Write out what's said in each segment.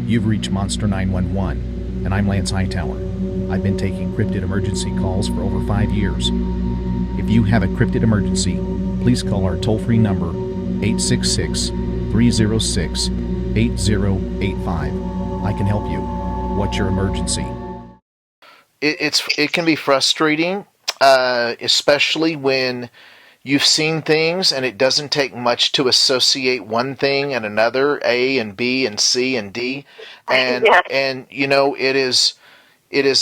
You've reached Monster 911, and I'm Lance Hightower. I've been taking cryptid emergency calls for over 5 years. If you have a cryptid emergency, please call our toll-free number, 866-306-8085. I can help you. What's your emergency? It can be frustrating, especially when you've seen things and it doesn't take much to associate one thing and another, A and B and C and D, and Yeah. and you know it is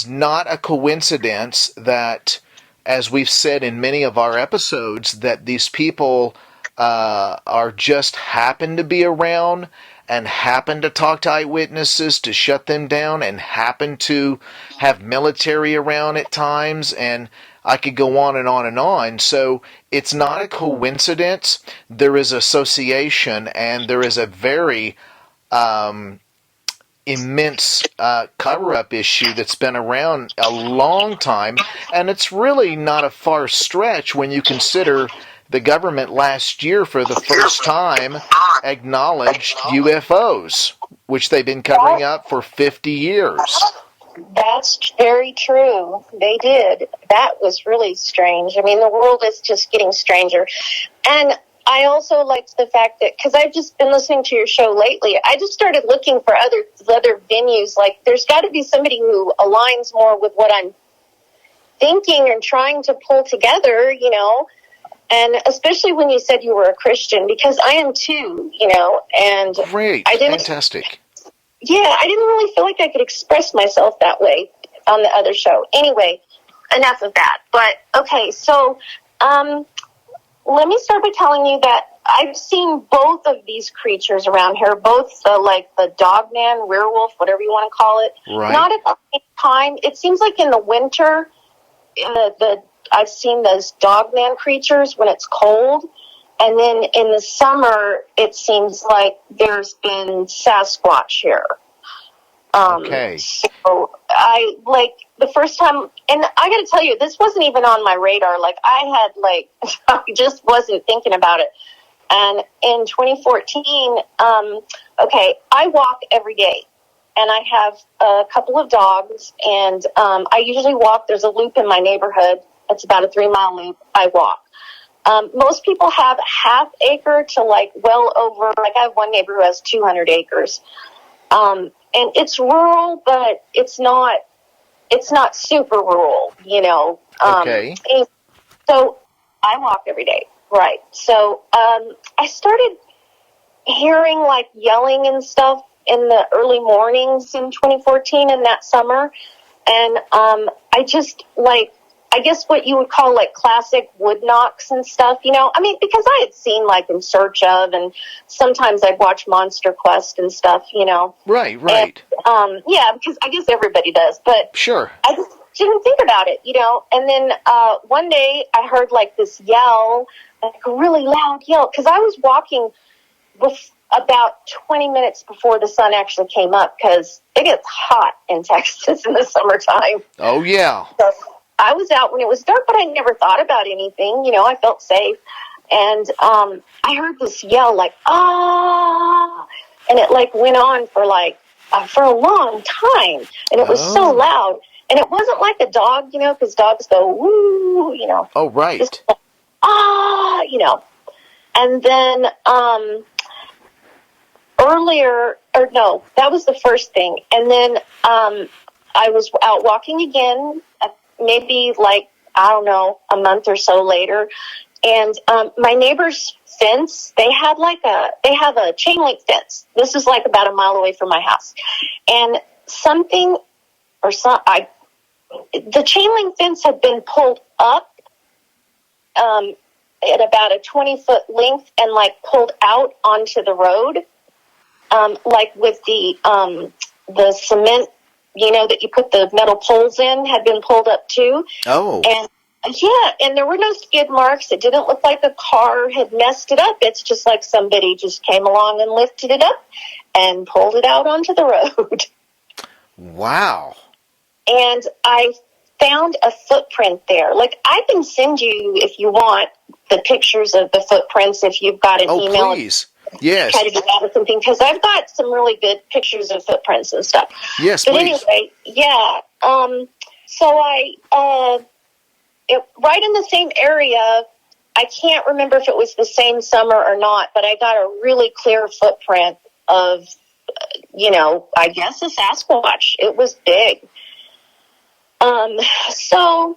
not a coincidence that, as we've said in many of our episodes, that these people are just happen to be around and happen to talk to eyewitnesses to shut them down and happen to have military around at times, and I could go on and on and on. So it's not a coincidence. There is association, and there is a very immense cover-up issue that's been around a long time, and it's really not a far stretch when you consider the government last year for the first time acknowledged UFOs, which they've been covering up for 50 years. That's very true. They did. That was really strange. I mean, the world is just getting stranger. And I also liked the fact that, because I've just been listening to your show lately, I just started looking for other venues. Like, there's got to be somebody who aligns more with what I'm thinking and trying to pull together, you know. And especially when you said you were a Christian, because I am too, you know. And Great. Fantastic. Yeah, I didn't really feel like I could express myself that way on the other show. Anyway, enough of that. But, okay, so let me start by telling you that I've seen both of these creatures around here, both the Dogman, werewolf, whatever you want to call it. Right. Not at the same time. It seems like in the winter, I've seen those Dogman creatures when it's cold. And then in the summer, it seems like there's been Sasquatch here. Okay. So I, the first time, and I got to tell you, this wasn't even on my radar. I just wasn't thinking about it. And in 2014, I walk every day. And I have a couple of dogs, and I usually walk. There's a loop in my neighborhood. It's about a 3-mile loop. I walk. Most people have half acre to well over, I have one neighbor who has 200 acres. And it's rural, but it's not super rural, you know. Okay. So I walk every day. Right. So, I started hearing yelling and stuff in the early mornings in 2014 and that summer. And, I just I guess what you would call classic wood knocks and stuff, you know. I mean, because I had seen In Search of, and sometimes I'd watch Monster Quest and stuff, you know. Right. And, yeah, because I guess everybody does, but sure. I just didn't think about it, you know. And then one day I heard this yell, a really loud yell, because I was walking about 20 minutes before the sun actually came up, because it gets hot in Texas in the summertime. Oh, yeah. So I was out when it was dark, but I never thought about anything. You know, I felt safe. And I heard this yell, ah! And it, went on for a long time. And it was so loud. And it wasn't like a dog, you know, because dogs go, woo, you know. Oh, right. Just, you know. And then that was the first thing. And then I was out walking again, maybe I don't know, a month or so later. And my neighbor's fence, they have a chain link fence. This is about a mile away from my house. And the chain link fence had been pulled up at about a 20-foot length and pulled out onto the road, with the cement, you know, that you put the metal poles in, had been pulled up too. Oh. And yeah, and there were no skid marks. It didn't look like a car had messed it up. It's just somebody just came along and lifted it up and pulled it out onto the road. Wow. And I found a footprint there. I can send you, if you want, the pictures of the footprints if you've got an email. Please. Yes. try to do that with something, because I've got some really good pictures of footprints and stuff. Yes, But please. anyway, yeah. So right in the same area, I can't remember if it was the same summer or not, but I got a really clear footprint of, I guess a Sasquatch. It was big. So,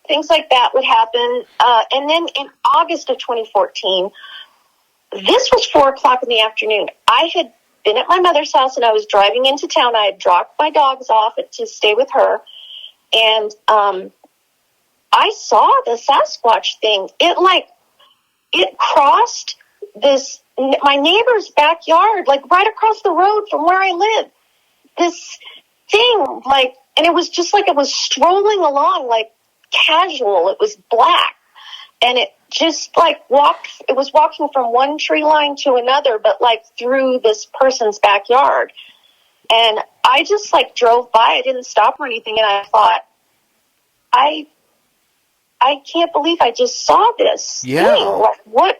things like that would happen. And then in August of 2014, this was 4:00 in the afternoon. I had been at my mother's house and I was driving into town. I had dropped my dogs off to stay with her. And, I saw the Sasquatch thing. It crossed my neighbor's backyard, like right across the road from where I live. This thing, and it was just like it was strolling along, like casual. It was black. And it just it was walking from one tree line to another, but through this person's backyard. And I just drove by. I didn't stop or anything. And I thought, I can't believe I just saw this thing. What,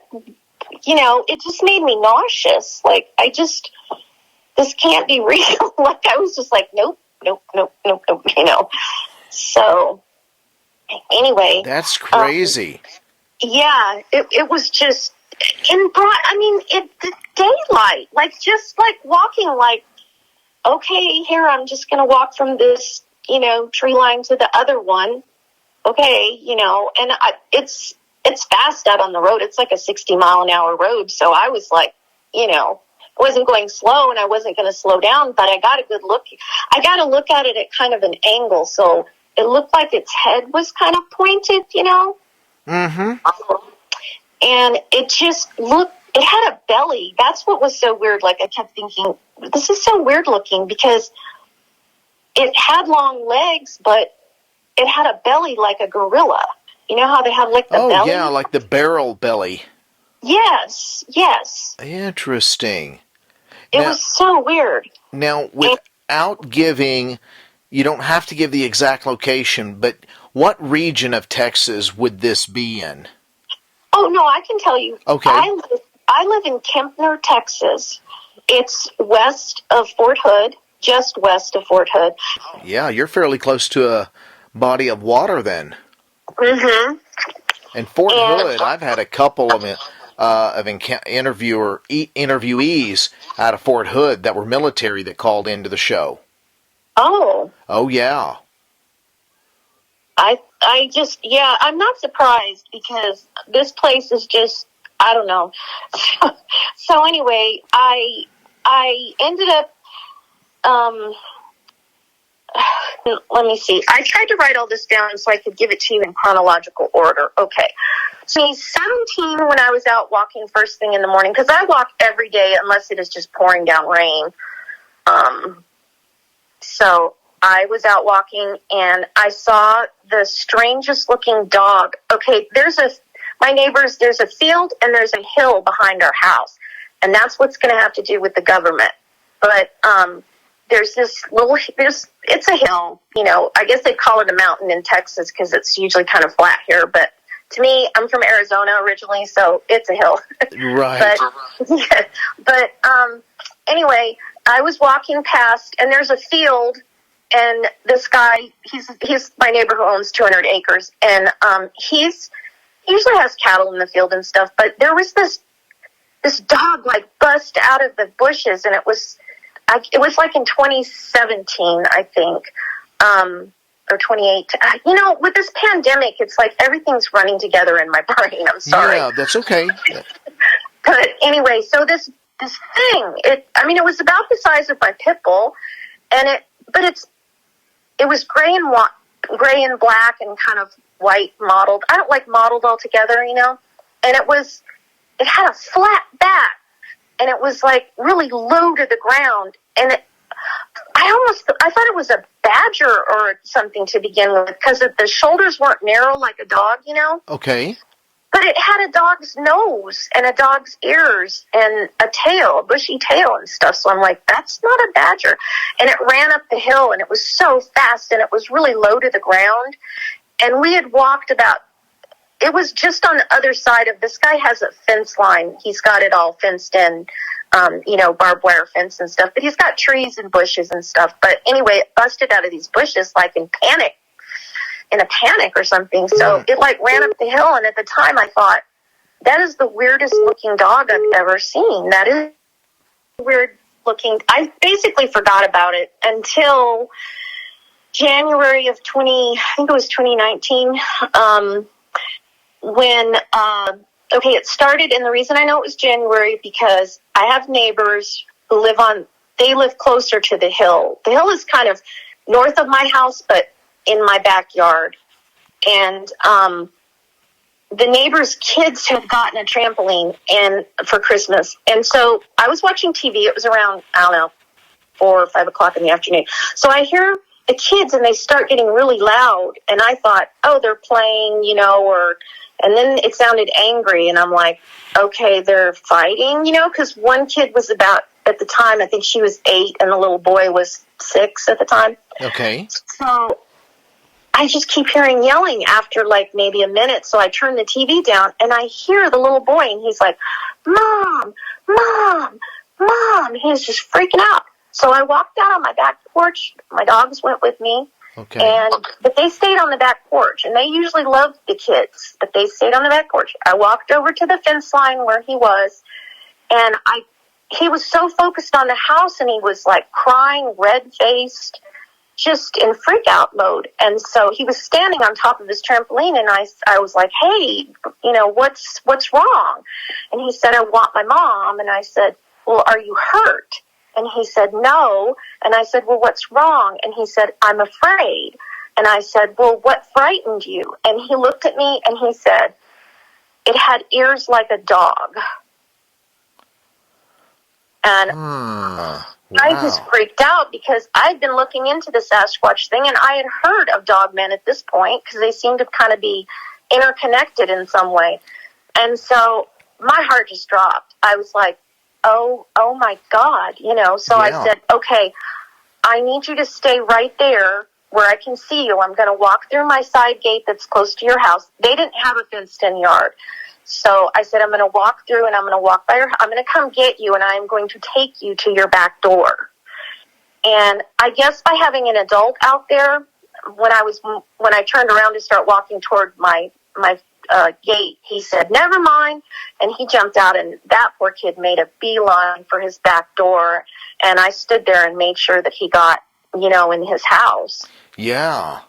it just made me nauseous. This can't be real. I was just nope. So, anyway. That's crazy. Yeah, it was just in broad, the daylight, walking, okay, here, I'm just going to walk from this, tree line to the other one. Okay, and it's fast out on the road. It's like a 60-mile-an-hour road. So I was I wasn't going slow and I wasn't going to slow down, but I got a good look. I got to look at it at kind of an angle. So it looked like its head was kind of pointed, Mm-hmm. And it just it had a belly. That's what was so weird. I kept thinking, this is so weird looking, because it had long legs, but it had a belly like a gorilla. You know how they have the belly? Oh, yeah, like the barrel belly. Yes. Interesting. It was so weird. Now, without giving, you don't have to give the exact location, but what region of Texas would this be in? Oh, no, I can tell you. Okay. I live in Kempner, Texas. It's west of Fort Hood, just west of Fort Hood. Yeah, you're fairly close to a body of water then. Mm-hmm. And Fort Hood, I've had a couple of interviewees out of Fort Hood that were military that called into the show. Oh. Oh, yeah. I'm not surprised, because this place is just, I don't know. So anyway, I ended up, let me see. I tried to write all this down so I could give it to you in chronological order. Okay. So I was 17 when I was out walking first thing in the morning, because I walk every day unless it is just pouring down rain. So I was out walking and I saw the strangest looking dog. Okay, there's a field and there's a hill behind our house, and that's what's going to have to do with the government. But there's this it's a hill, I guess they call it a mountain in Texas because it's usually kind of flat here, but to me, I'm from Arizona originally, so it's a hill. Right. But anyway, I was walking past, and there's a field, and this guy, he's my neighbor who owns 200 acres, and he usually has cattle in the field and stuff, but there was this dog bust out of the bushes, and it was in 2017, I think, or 2018. With this pandemic, it's everything's running together in my brain. I'm sorry. Yeah, that's okay. But anyway, so this thing, it was about the size of my pit bull, and it was gray and black and kind of white mottled. I don't like mottled altogether, and it had a flat back, and it was really low to the ground, and I thought it was a badger or something to begin with, because the shoulders weren't narrow like a dog, Okay. But it had a dog's nose and a dog's ears and a tail, a bushy tail and stuff. So I'm that's not a badger. And it ran up the hill, and it was so fast, and it was really low to the ground. And we had walked about it was just on the other side of, this guy has a fence line. He's got it all fenced in, barbed wire fence and stuff, but he's got trees and bushes and stuff. But anyway, it busted out of these bushes like in a panic or something. So it like ran up the hill. And at the time I thought, that is the weirdest looking dog I've ever seen. That is weird looking. I basically forgot about it until January of 2019, when, it started, and the reason I know it was January, because I have neighbors who they live closer to the hill. The hill is kind of north of my house, but in my backyard. And, the neighbors' kids had gotten a trampoline for Christmas. And so I was watching TV. It was around, 4 or 5 o'clock in the afternoon. So I hear the kids, and they start getting really loud. And I thought, oh, they're playing, and then it sounded angry. And I'm like, okay, they're fighting, because one kid was about, at the time, I think she was 8, and the little boy was 6 at the time. Okay. So I just keep hearing yelling after like maybe a minute. So I turn the TV down, and I hear the little boy, and he's like, Mom, Mom, Mom. He's just freaking out. So I walked out on my back porch. My dogs went with me. Okay. But they stayed on the back porch, and they usually love the kids, but they stayed on the back porch. I walked over to the fence line where he was, and he was so focused on the house, and he was like crying, red-faced, just in freak-out mode. And so he was standing on top of his trampoline, and I was like, hey, what's wrong? And he said, I want my mom. And I said, well, are you hurt? And he said, no. And I said, well, what's wrong? And he said, I'm afraid. And I said, well, what frightened you? And he looked at me, and he said, it had ears like a dog. And Wow. I just freaked out, because I'd been looking into the Sasquatch thing, and I had heard of Dogman at this point, because they seem to kind of be interconnected in some way. And so my heart just dropped. I was like, oh my God, So I said, okay, I need you to stay right there where I can see you. I'm going to walk through my side gate that's close to your house. They didn't have a fenced-in yard. So I said, I'm going to walk through, and I'm going to walk by I'm going to come get you, and I'm going to take you to your back door. And I guess by having an adult out there, when I turned around to start walking toward my gate, he said, never mind. And he jumped out, and that poor kid made a beeline for his back door. And I stood there and made sure that he got, in his house. Yeah.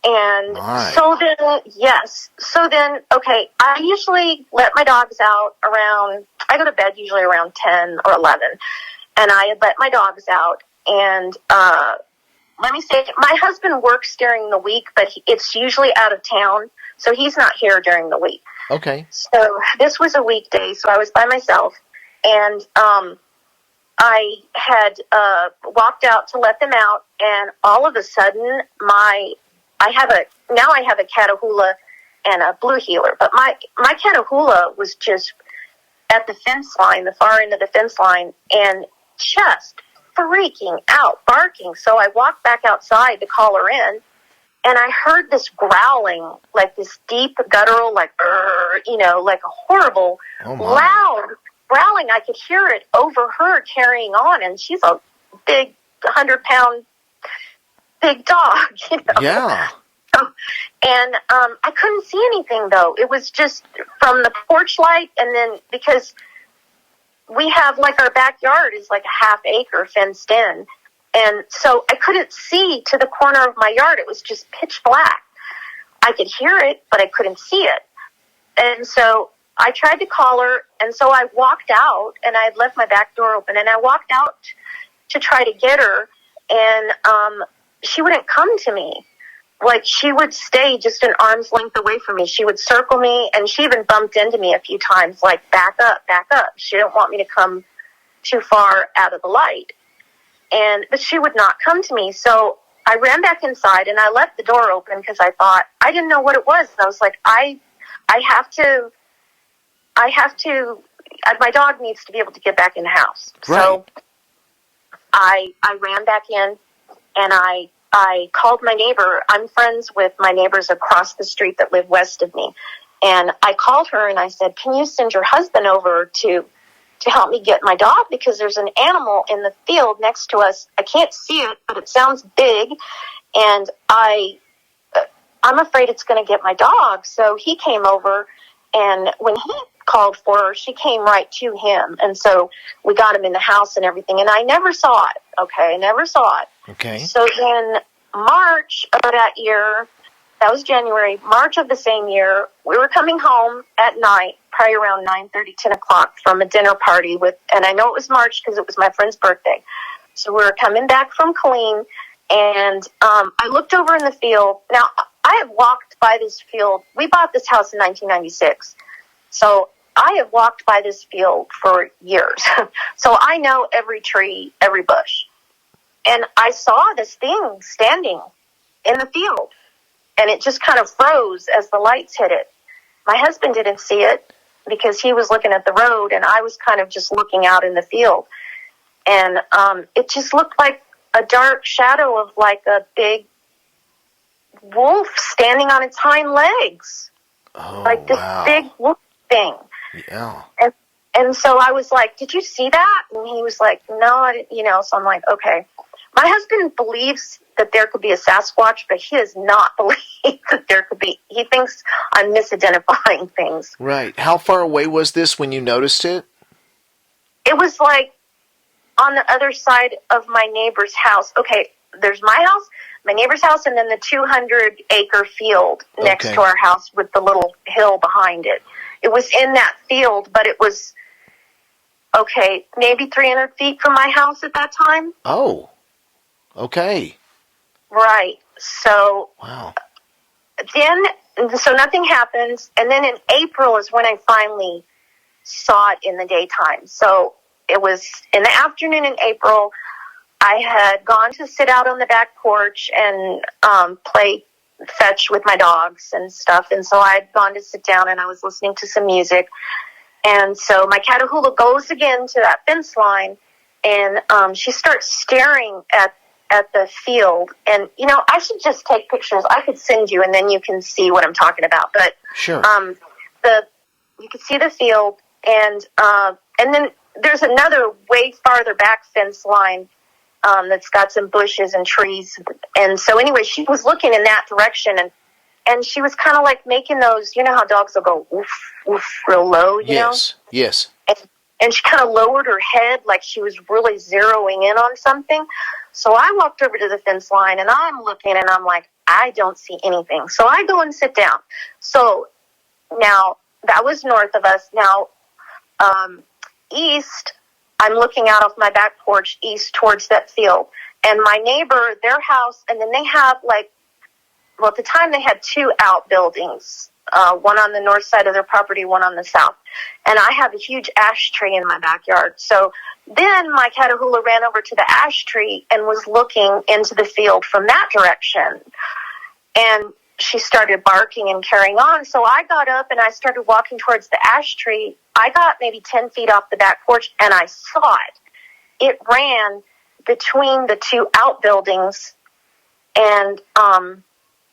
And right. So then, okay, I usually let my dogs out I go to bed usually around 10 or 11. And I had let my dogs out. And let me say, my husband works during the week, but it's usually out of town. So he's not here during the week. Okay. So this was a weekday, so I was by myself. And I had walked out to let them out, and all of a sudden, I have a Catahoula and a blue heeler, but my Catahoula was just at the fence line, the far end of the fence line, and just freaking out, barking. So I walked back outside to call her in, and I heard this growling, like this deep guttural, like like a horrible, loud growling. I could hear it over her carrying on, and she's a big 100-pound big dog, Yeah. And I couldn't see anything, though. It was just from the porch light, and then because we have, like, our backyard is like a half acre fenced in, and so I couldn't see to the corner of my yard. It was just pitch black. I could hear it, but I couldn't see it. And so I tried to call her, and so I walked out, and I had left my back door open, and I walked out to try to get her, and she wouldn't come to me. Like, she would stay just an arm's length away from me. She would circle me, and she even bumped into me a few times, like, back up, back up. She didn't want me to come too far out of the light. But she would not come to me. So I ran back inside, and I left the door open because I thought, I didn't know what it was. And I was like, I have to, my dog needs to be able to get back in the house. Right. So I ran back in, and I called my neighbor. I'm friends with my neighbors across the street that live west of me. And I called her and I said, can you send your husband over to help me get my dog? Because there's an animal in the field next to us. I can't see it, but it sounds big. And I'm afraid it's going to get my dog. So he came over, and when he called for her, she came right to him. And so we got him in the house and everything. And I never saw it. Okay, I never saw it. Okay. So then March of that year, that was January, March of the same year, we were coming home at night, probably around 9:30, 10 o'clock from a dinner party and I know it was March because it was my friend's birthday. So we were coming back from Colleen, and I looked over in the field. Now, I have walked by this field. We bought this house in 1996. So I have walked by this field for years. So I know every tree, every bush. And I saw this thing standing in the field. And it just kind of froze as the lights hit it. My husband didn't see it because he was looking at the road, and I was kind of just looking out in the field. And it just looked like a dark shadow of like a big wolf standing on its hind legs. Oh, like this wow. big wolf thing. Yeah. And so I was like, did you see that? And he was like, no, I didn't, so I'm like, okay. My husband believes that there could be a Sasquatch, but he does not believe that there could be. He thinks I'm misidentifying things. Right. How far away was this when you noticed it? It was like on the other side of my neighbor's house. Okay, there's my house, my neighbor's house, and then the 200-acre field next to our house with the little hill behind it. It was in that field, but it was, okay, maybe 300 feet from my house at that time. Oh, okay. Right. So wow. So nothing happens, and then in April is when I finally saw it in the daytime. So it was in the afternoon in April. I had gone to sit out on the back porch and play fetch with my dogs and stuff, and so I had gone to sit down and I was listening to some music. And so my Catahoula goes again to that fence line, and she starts staring at the field. And, I should just take pictures. I could send you, and then you can see what I'm talking about. But sure. You can see the field, and then there's another way farther back fence line that's got some bushes and trees. And so anyway, she was looking in that direction, and she was kind of like making those, how dogs will go woof, woof, real low, you know? Yes. And she kind of lowered her head like she was really zeroing in on something. So I walked over to the fence line, and I'm looking, and I'm like, I don't see anything. So I go and sit down. So now that was north of us. Now east, I'm looking out of my back porch east towards that field. And my neighbor, their house, and then they have at the time they had two outbuildings. One on the north side of their property, one on the south. And I have a huge ash tree in my backyard. So then my Catahoula ran over to the ash tree and was looking into the field from that direction. And she started barking and carrying on. So I got up and I started walking towards the ash tree. I got maybe 10 feet off the back porch, and I saw it. It ran between the two outbuildings, and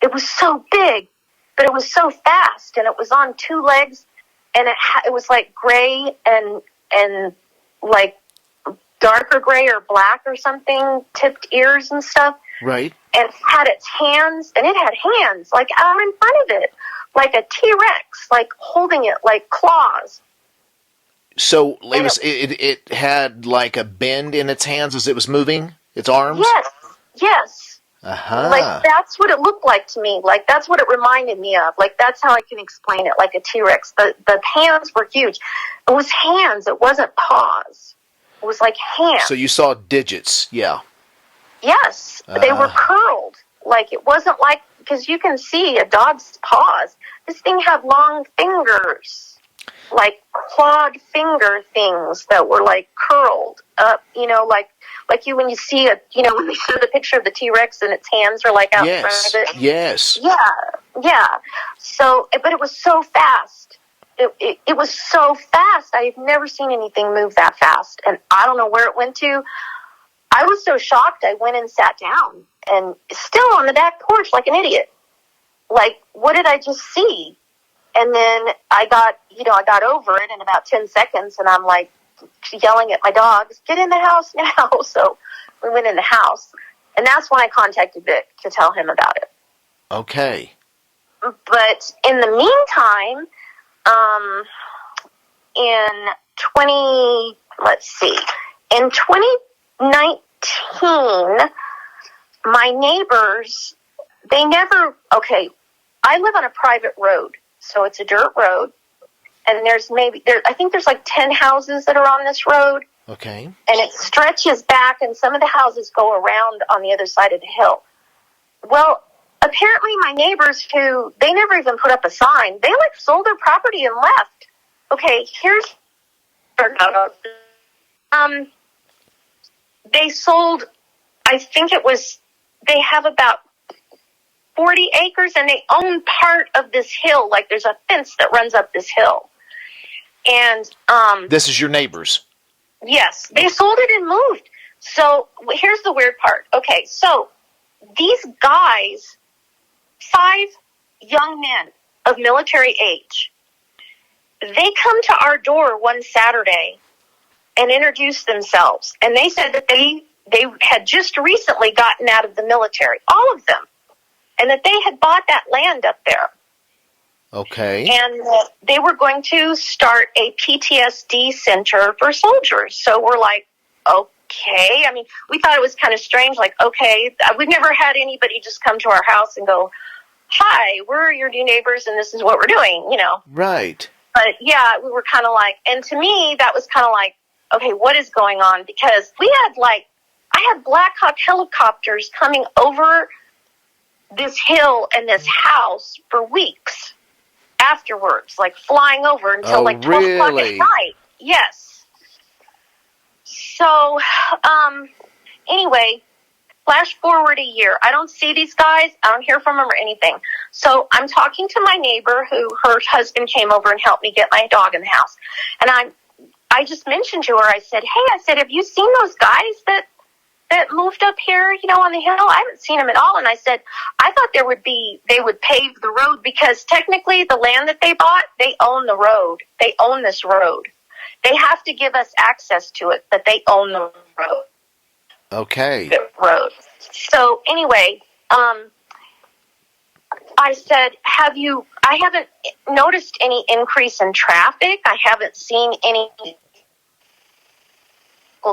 it was so big. But it was so fast, and it was on two legs, and it was like gray and like darker gray or black or something, tipped ears and stuff. Right. And it had its hands, and it had hands like out in front of it, like a T-Rex, like holding it like claws. So it had like a bend in its hands as it was moving, its arms? Yes. Uh-huh. Like, that's what it looked like to me. Like, that's what it reminded me of. Like, that's how I can explain it, like a T-Rex. The hands were huge. It was hands. It wasn't paws. It was like hands. So you saw digits, yeah. Yes. They were curled. Like, it wasn't like, because you can see a dog's paws. This thing had long fingers, like clawed finger things that were, like, curled up, like you when you see when they show the picture of the T-Rex and its hands are like out in front of it. Yes. Yeah. So, but it was so fast. It was so fast. I've never seen anything move that fast, and I don't know where it went to. I was so shocked. I went and sat down, and still on the back porch like an idiot. Like, what did I just see? And then I got over it in about 10 seconds, and I'm like yelling at my dogs, get in the house now. So we went in the house, and that's when I contacted Vic to tell him about it. Okay. But in the meantime, in 2019, my neighbors, I live on a private road, so it's a dirt road, and I think there's like 10 houses that are on this road. Okay. And it stretches back, and some of the houses go around on the other side of the hill. Well, apparently my neighbors they never even put up a sign. They like sold their property and left. Okay, they sold, they have about 40 acres, and they own part of this hill. Like there's a fence that runs up this hill. And this is your neighbors? Yes, they sold it and moved. So here's the weird part. Okay, so these guys, 5 young men of military age, they come to our door one Saturday and introduced themselves. And they said that they had just recently gotten out of the military, all of them, and that they had bought that land up there. Okay. And they were going to start a PTSD center for soldiers. So we're like, okay. I mean, we thought it was kind of strange, like, okay, we've never had anybody just come to our house and go, hi, we're your new neighbors and this is what we're doing, Right. But yeah, we were kind of like, and to me, that was kind of like, okay, what is going on? Because I had Black Hawk helicopters coming over this hill and this house for weeks afterwards, like flying over until 12 o'clock at night. Yes. So, anyway, flash forward a year. I don't see these guys. I don't hear from them or anything. So I'm talking to my neighbor her husband came over and helped me get my dog in the house. And I just mentioned to her, I said, have you seen those guys that moved up here, on the hill? I haven't seen them at all. And I said, I thought they would pave the road, because technically the land that they bought, they own the road. They own this road. They have to give us access to it, but they own the road. Okay. The road. So anyway, I said, I haven't noticed any increase in traffic. I haven't seen any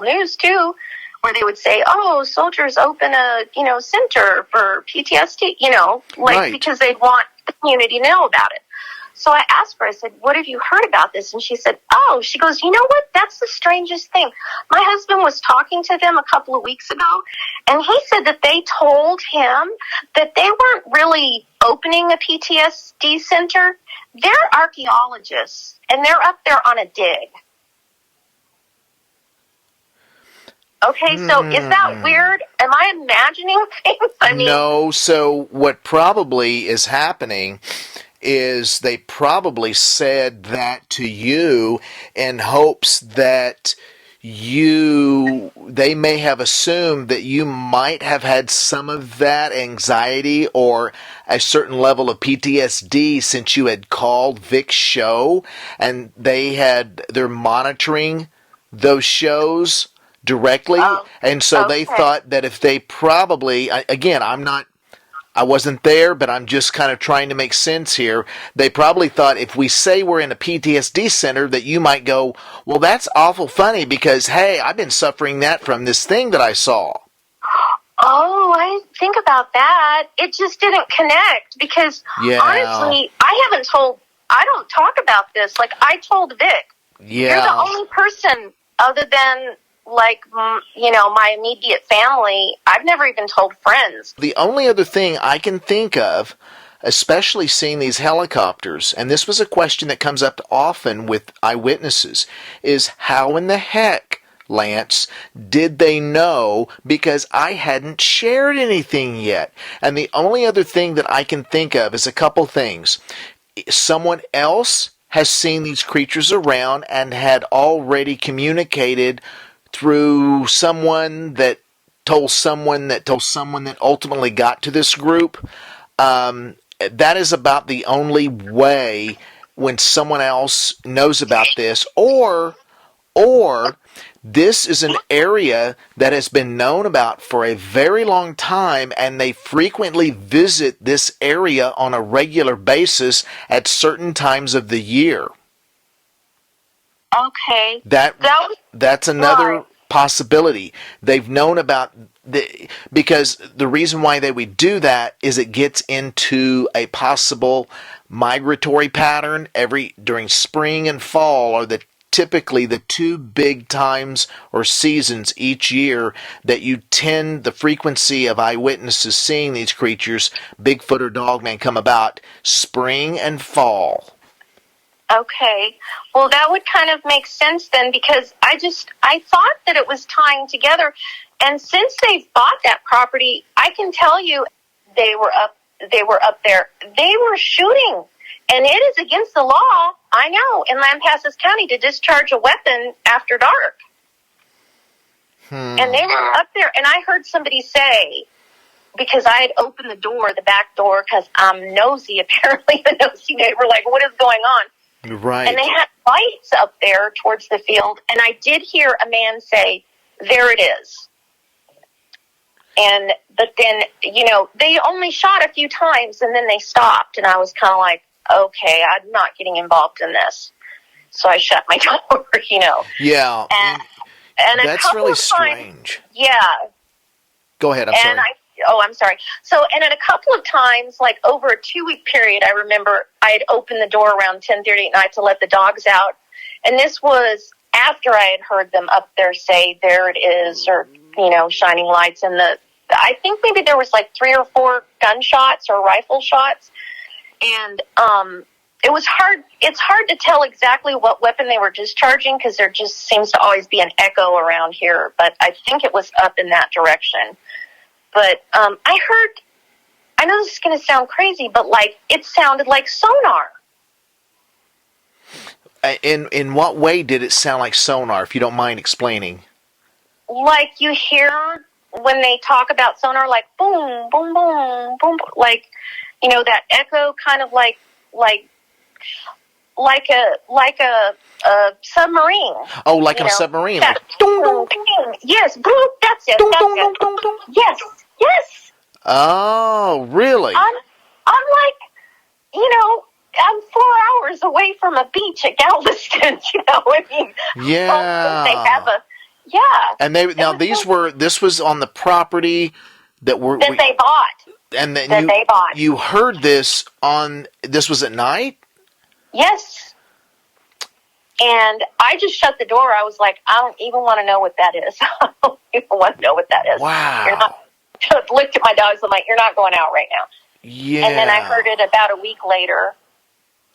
news too, where they would say, soldiers open a, center for PTSD, right. Because they'd want the community to know about it. So I asked her, I said, what have you heard about this? And she said, she goes, you know what? That's the strangest thing. My husband was talking to them a couple of weeks ago, and he said that they told him that they weren't really opening a PTSD center. They're archaeologists, and they're up there on a dig. Okay, so is that weird? Am I imagining things? No, so what probably is happening is they probably said that to you in hopes that they may have assumed that you might have had some of that anxiety or a certain level of PTSD since you had called Vic's show, and they're monitoring those shows directly, and so they thought that if they probably, again, I wasn't there, but I'm just kind of trying to make sense here. They probably thought if we say we're in a PTSD center that you might go, well, that's awful funny because, hey, I've been suffering that from this thing that I saw. Oh, I didn't think about that. It just didn't connect because, honestly, I don't talk about this. Like, I told Vic. Yeah. You're the only person other than my immediate family. I've never even told friends. The only other thing I can think of, especially seeing these helicopters, and this was a question that comes up often with eyewitnesses, is how in the heck, Lance, did they know? Because I hadn't shared anything yet. And the only other thing that I can think of is a couple things. Someone else has seen these creatures around and had already communicated through someone that told someone that ultimately got to this group. that is about the only way when someone else knows about this, or this is an area that has been known about for a very long time, and they frequently visit this area on a regular basis at certain times of the year. Okay. That's another possibility. They've known about because the reason why they would do that is it gets into a possible migratory pattern. During spring and fall are typically the two big times or seasons each year that the frequency of eyewitnesses seeing these creatures, Bigfoot or Dogman, come about: spring and fall. Okay. Well, that would kind of make sense then, because I thought that it was tying together. And since they've bought that property, I can tell you they were up there. They were shooting. And it is against the law, I know, in Lampasas County to discharge a weapon after dark. And they were up there, and I heard somebody say, because I had opened the back door, because I'm nosy, apparently, a nosy neighbor, like, what is going on? Right. And they had lights up there towards the field, and I did hear a man say, "There it is." But then, they only shot a few times, and then they stopped, and I was kind of like, okay, I'm not getting involved in this. So I shut my door, Yeah. And that's really strange. Yeah. Go ahead, I'm sorry. I'm sorry. So, and at a couple of times, like over a 2-week period, I remember I had opened the door around 10:30 at night to let the dogs out. And this was after I had heard them up there say, "There it is," or, shining lights. And I think maybe there was like 3 or 4 gunshots or rifle shots. And it was hard. It's hard to tell exactly what weapon they were discharging, because there just seems to always be an echo around here. But I think it was up in that direction. But I know this is going to sound crazy, but it sounded like sonar. In what way did it sound like sonar, if you don't mind explaining? Like you hear when they talk about sonar, like boom, boom, boom, boom, like, that echo, kind of like a submarine. Oh, like a submarine. That, like, yes, that's it. Yes. Oh, really? I'm like, I'm 4 hours away from a beach at Galveston. Yeah. They have And this was on the property that they bought. And then you heard this was at night? Yes. And I just shut the door. I was like, I don't even want to know what that is. I don't even want to know what that is. Wow. Looked at my dogs. I'm like, you're not going out right now. Yeah. And then I heard it about a week later.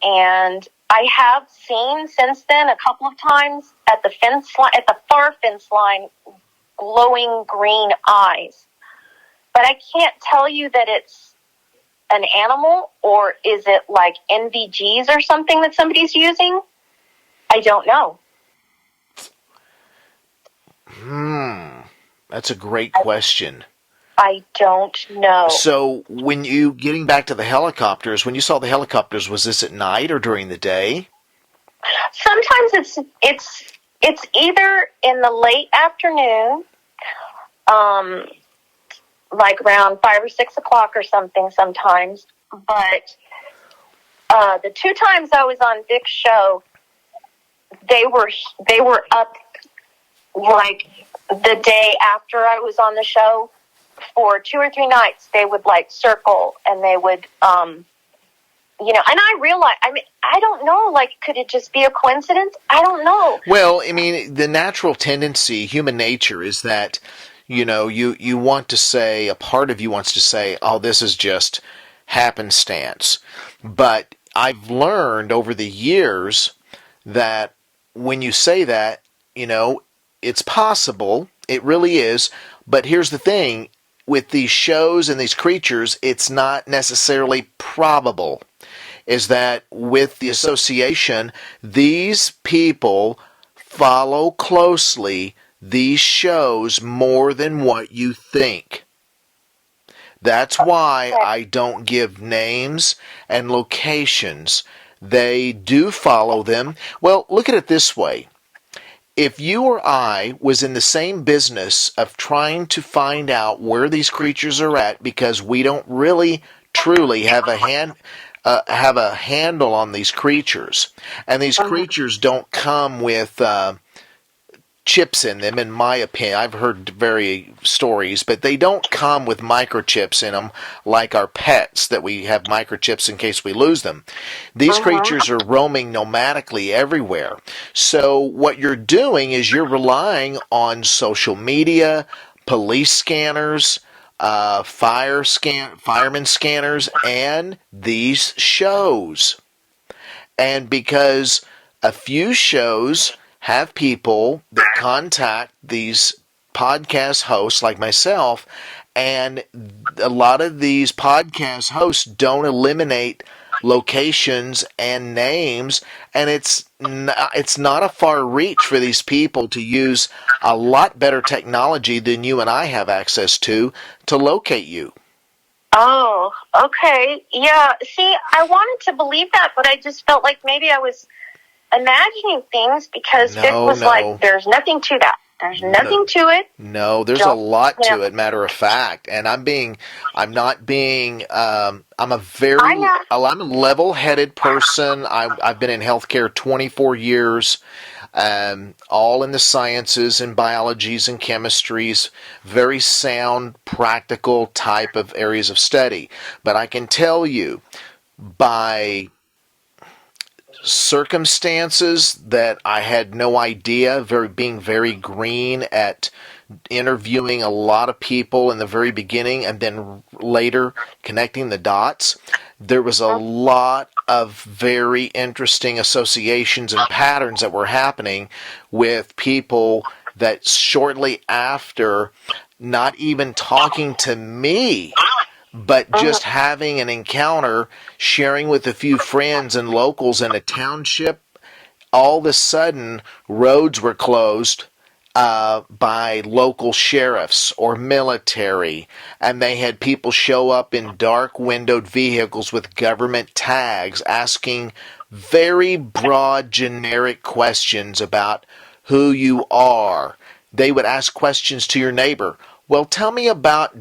And I have seen since then a couple of times at the far fence line, glowing green eyes. But I can't tell you that it's an animal, or is it like NVGs or something that somebody's using? I don't know. That's a great question. I don't know. So getting back to the helicopters, when you saw the helicopters, was this at night or during the day? Sometimes it's either in the late afternoon, like around 5 or 6 o'clock or something sometimes. But the 2 times I was on Vic's show, they were up like the day after I was on the show. For 2 or 3 nights, they would circle, and they would, and I realized, I don't know, could it just be a coincidence? I don't know. Well, the natural tendency, human nature, is that, you want to say, a part of you wants to say, oh, this is just happenstance. But I've learned over the years that when you say that, it's possible, it really is, but here's the thing. With these shows and these creatures, it's not necessarily probable. Is that with the association, these people follow closely these shows more than what you think. That's why I don't give names and locations. They do follow them. Well, look at it this way. If you or I was in the same business of trying to find out where these creatures are at, because we don't really truly have a handle on these creatures, and these creatures don't come with chips in them, in my opinion. I've heard very stories, but they don't come with microchips in them like our pets, that we have microchips in case we lose them. These creatures are roaming nomadically everywhere. So what you're doing is you're relying on social media, police scanners, fireman scanners, and these shows. And because a few shows have people that contact these podcast hosts like myself, and a lot of these podcast hosts don't eliminate locations and names, and it's not a far reach for these people to use a lot better technology than you and I have access to locate you. Oh, okay. Yeah, see, I wanted to believe that, but I just felt like maybe I was imagining things because Vic was like, there's nothing to that. There's nothing to it. No, there's a lot to it, matter of fact. And I'm a level-headed person. I've been in healthcare 24 years, all in the sciences and biologies and chemistries, very sound, practical type of areas of study. But I can tell you, by circumstances that I had no idea, being very green at interviewing a lot of people in the very beginning and then later connecting the dots, there was a lot of very interesting associations and patterns that were happening with people that shortly after, not even talking to me, but just having an encounter, sharing with a few friends and locals in a township, all of a sudden roads were closed by local sheriffs or military, and they had people show up in dark windowed vehicles with government tags asking very broad, generic questions about who you are. They would ask questions to your neighbor. Well, tell me about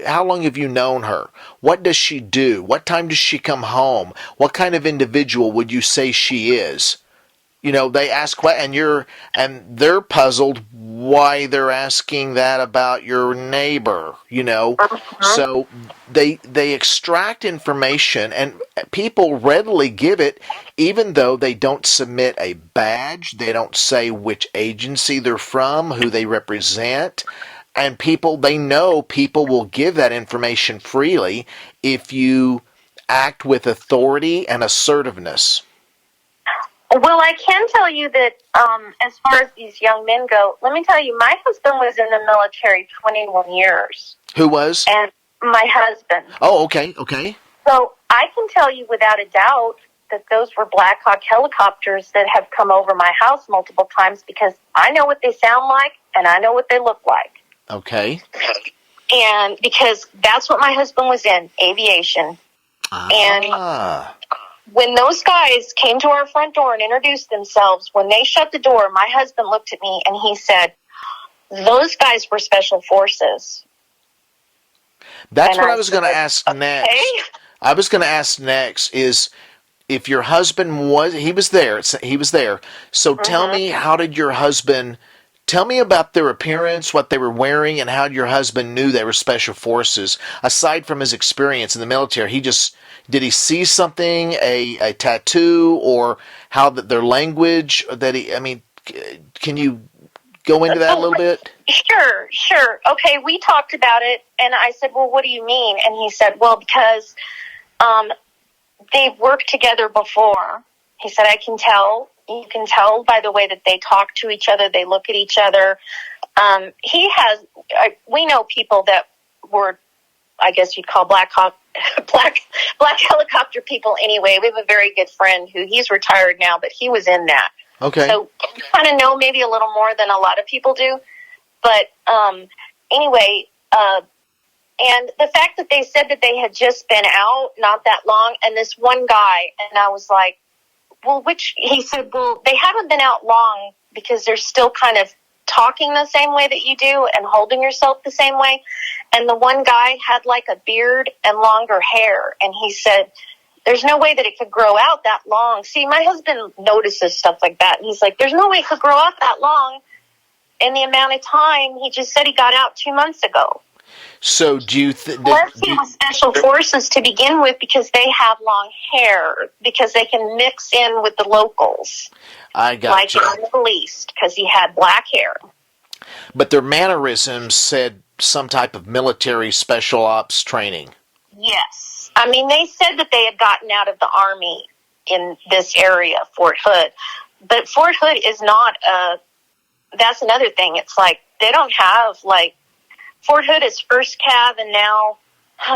how long have you known her? What does she do? What time does she come home? What kind of individual would you say she is? You know, they ask and they're puzzled why they're asking that about your neighbor, you know. So they extract information, and people readily give it, even though they don't submit a badge, they don't say which agency they're from, who they represent. And they know people will give that information freely if you act with authority and assertiveness. Well, I can tell you that as far as these young men go, let me tell you, my husband was in the military 21 years. Who was? And my husband. Oh, okay. So I can tell you without a doubt that those were Black Hawk helicopters that have come over my house multiple times, because I know what they sound like and I know what they look like. Okay. And because that's what my husband was in, aviation. And when those guys came to our front door and introduced themselves, when they shut the door, my husband looked at me and he said, "Those guys were special forces." That's what I was going to ask next. I was going to ask next is if your husband he was there. So tell me, how did your husband... Tell me about their appearance, what they were wearing, and how your husband knew they were special forces. Aside from his experience in the military, did he see something, a tattoo, or how their language? Can you go into that a little bit? Sure. Okay, we talked about it, and I said, "Well, what do you mean?" And he said, "Well, because they've worked together before." He said, "I can tell. You can tell by the way that they talk to each other, they look at each other." We know people that were, I guess you'd call black helicopter people anyway. We have a very good friend he's retired now, but he was in that. Okay. So you kind of know maybe a little more than a lot of people do. But anyway, And the fact that they said that they had just been out not that long, and this one guy, and I was like, well, he said, well, they haven't been out long because they're still kind of talking the same way that you do and holding yourself the same way. And the one guy had like a beard and longer hair, and he said, there's no way that it could grow out that long. See, my husband notices stuff like that, and he's like, there's no way it could grow out that long in the amount of time. He just said he got out 2 months ago. So do you think... Unless he was special forces to begin with, because they have long hair, because they can mix in with the locals. I got like you. in the Middle East, because he had black hair. But their mannerisms said some type of military special ops training. Yes. I mean, they said that they had gotten out of the Army in this area, Fort Hood. But Fort Hood is not that's another thing. It's like, they don't have, like, Fort Hood is 1st Cav, and now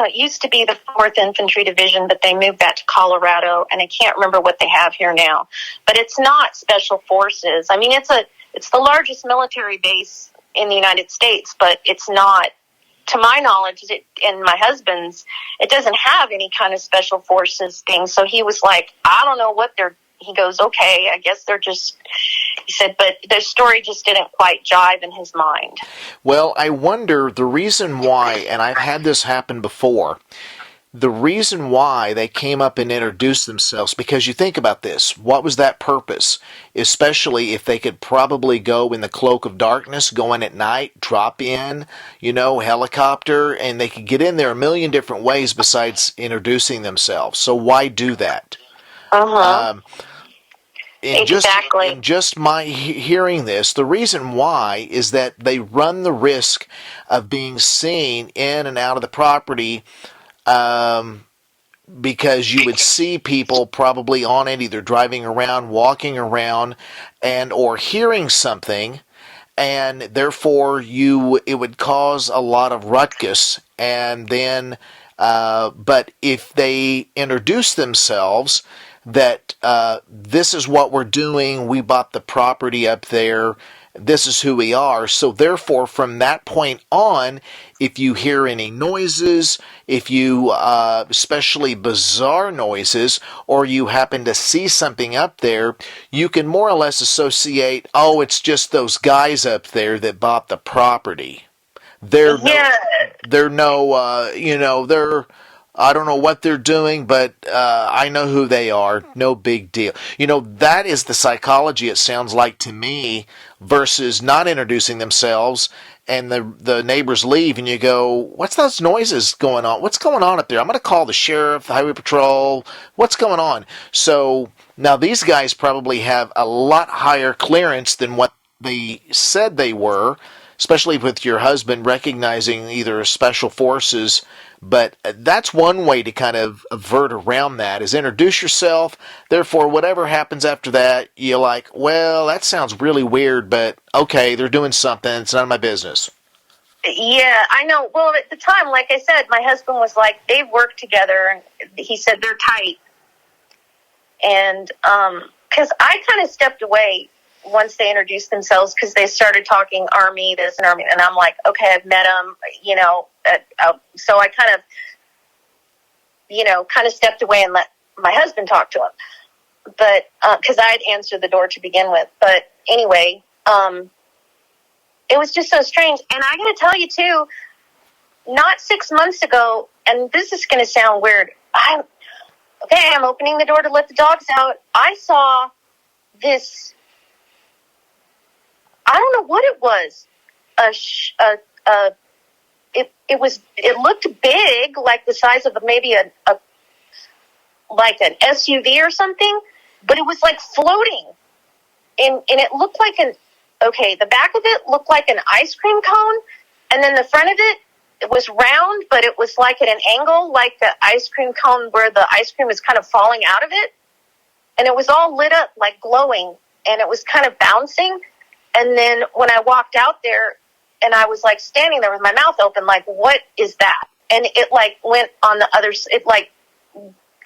it used to be the 4th Infantry Division, but they moved that to Colorado, and I can't remember what they have here now. But it's not Special Forces. I mean, it's the largest military base in the United States, but it's not, to my knowledge, and my husband's, it doesn't have any kind of Special Forces thing. So he was like, I don't know what he goes, okay, I guess they're just, he said, but the story just didn't quite jive in his mind. Well, I wonder the reason why, and I've had this happen before, the reason why they came up and introduced themselves, because you think about this, what was that purpose? Especially if they could probably go in the cloak of darkness, go in at night, drop in, helicopter, and they could get in there a million different ways besides introducing themselves. So why do that? Exactly. In just my hearing this, the reason why is that they run the risk of being seen in and out of the property, because you would see people probably on it, either driving around, walking around, and or hearing something, and therefore it would cause a lot of ruckus. And then, but if they introduce themselves, that this is what we're doing, we bought the property up there, this is who we are. So therefore, from that point on, if you hear any noises, if you, especially bizarre noises, or you happen to see something up there, you can more or less associate, oh, it's just those guys up there that bought the property. They're I don't know what they're doing, but I know who they are. No big deal. That is the psychology, it sounds like to me, versus not introducing themselves, and the neighbors leave, and you go, what's those noises going on? What's going on up there? I'm going to call the sheriff, the highway patrol. What's going on? So now these guys probably have a lot higher clearance than what they said they were, especially with your husband recognizing either special forces. But that's one way to kind of avert around that, is introduce yourself. Therefore, whatever happens after that, you're like, well, that sounds really weird, but okay, they're doing something. It's none of my business. Yeah, I know. Well, at the time, like I said, my husband was like, they've worked together, and he said they're tight. And because I kind of stepped away once they introduced themselves, because they started talking Army, this and Army, and I'm like, okay, I've met them, so I kind of stepped away and let my husband talk to him, but because I had answered the door to begin with. But anyway, it was just so strange. And I got to tell you too, not 6 months ago, and this is going to sound weird, I'm opening the door to let the dogs out. I saw this, I don't know what it was. It looked big, like the size of maybe like an SUV or something, but it was like floating, and it looked like the back of it looked like an ice cream cone, and then the front of it was round, but it was like at an angle, like the ice cream cone where the ice cream is kind of falling out of it, and it was all lit up, like glowing, and it was kind of bouncing. And then when I walked out there, and I was like standing there with my mouth open, like, what is that? And it like went on the other, it like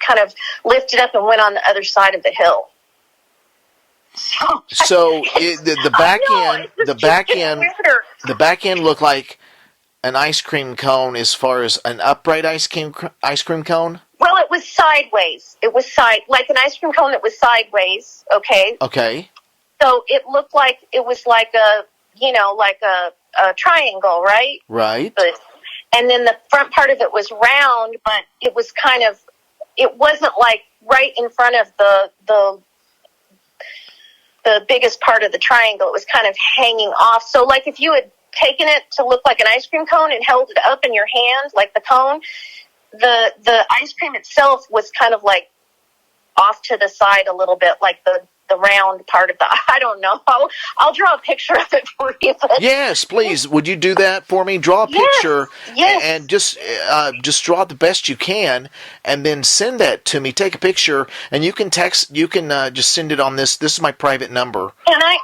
kind of lifted up and went on the other side of the hill. So the back end looked like An ice cream cone as far as an upright ice cream cone? Well, it was sideways. It was like an ice cream cone that was sideways. Okay. Okay. So it looked like it was like a triangle, right? Right. And then the front part of it was round, but it was it wasn't like right in front of the biggest part of the triangle. It was kind of hanging off. So like if you had taken it to look like an ice cream cone and held it up in your hand, like the cone, the ice cream itself was kind of like off to the side a little bit, like the round part of I don't know. I'll draw a picture of it for you. Yes, please. Would you do that for me? Draw a picture. Yes. And just draw the best you can, and then send that to me. Take a picture, and you can just send it on this. This is my private number. Can I?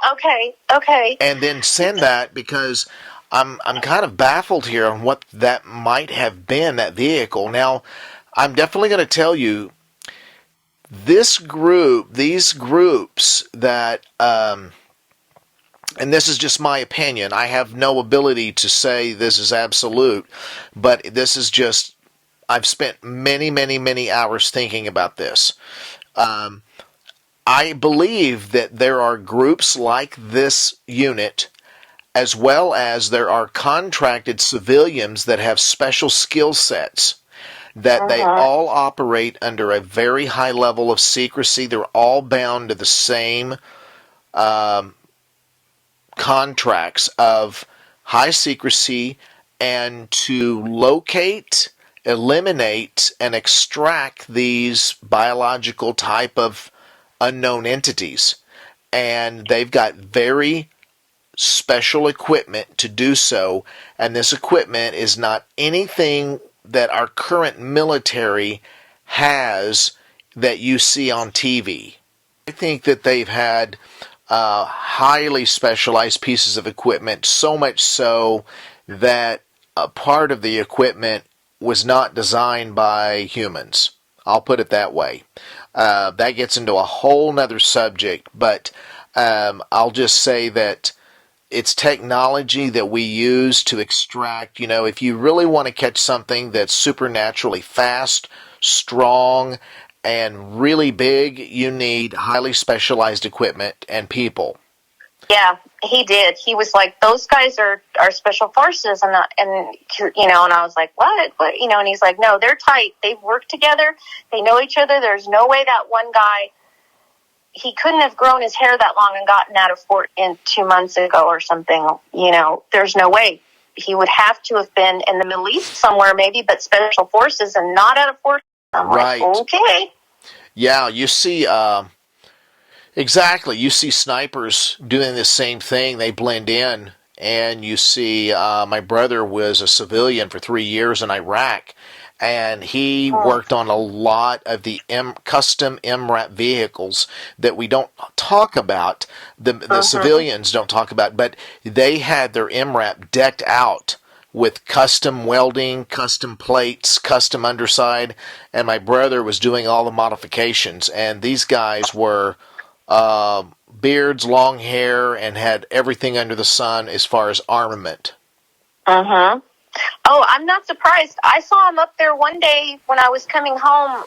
Okay. And then send that, because I'm kind of baffled here on what that might have been, that vehicle. Now, I'm definitely going to tell you, these groups that, and this is just my opinion, I have no ability to say this is absolute, but this is just, I've spent many, many, many hours thinking about this. I believe that there are groups like this unit, as well as there are contracted civilians that have special skill sets, that they all operate under a very high level of secrecy. They're all bound to the same contracts of high secrecy, and to locate, eliminate, and extract these biological type of unknown entities. And they've got very special equipment to do so, and this equipment is not anything that our current military has that you see on TV. I think that they've had highly specialized pieces of equipment, so much so that a part of the equipment was not designed by humans. I'll put it that way. That gets into a whole nother subject, but I'll just say that it's technology that we use to extract, if you really want to catch something that's supernaturally fast, strong, and really big, you need highly specialized equipment and people. Yeah, he did. He was like, those guys are special forces, and I was like, what? And he's like, no, they're tight. They've worked together. They know each other. There's no way that one guy, he couldn't have grown his hair that long and gotten out of Fort in 2 months ago or something. There's no way. He would have to have been in the Middle East somewhere, maybe, but special forces and not out of Fort. I'm right. Like, okay. Yeah, you see, exactly. You see snipers doing the same thing. They blend in. And you see, my brother was a civilian for 3 years in Iraq, and he worked on a lot of the custom MRAP vehicles that we don't talk about, the civilians don't talk about, but they had their MRAP decked out with custom welding, custom plates, custom underside, and my brother was doing all the modifications, and these guys were beards, long hair, and had everything under the sun as far as armament. Oh, I'm not surprised. I saw him up there one day when I was coming home.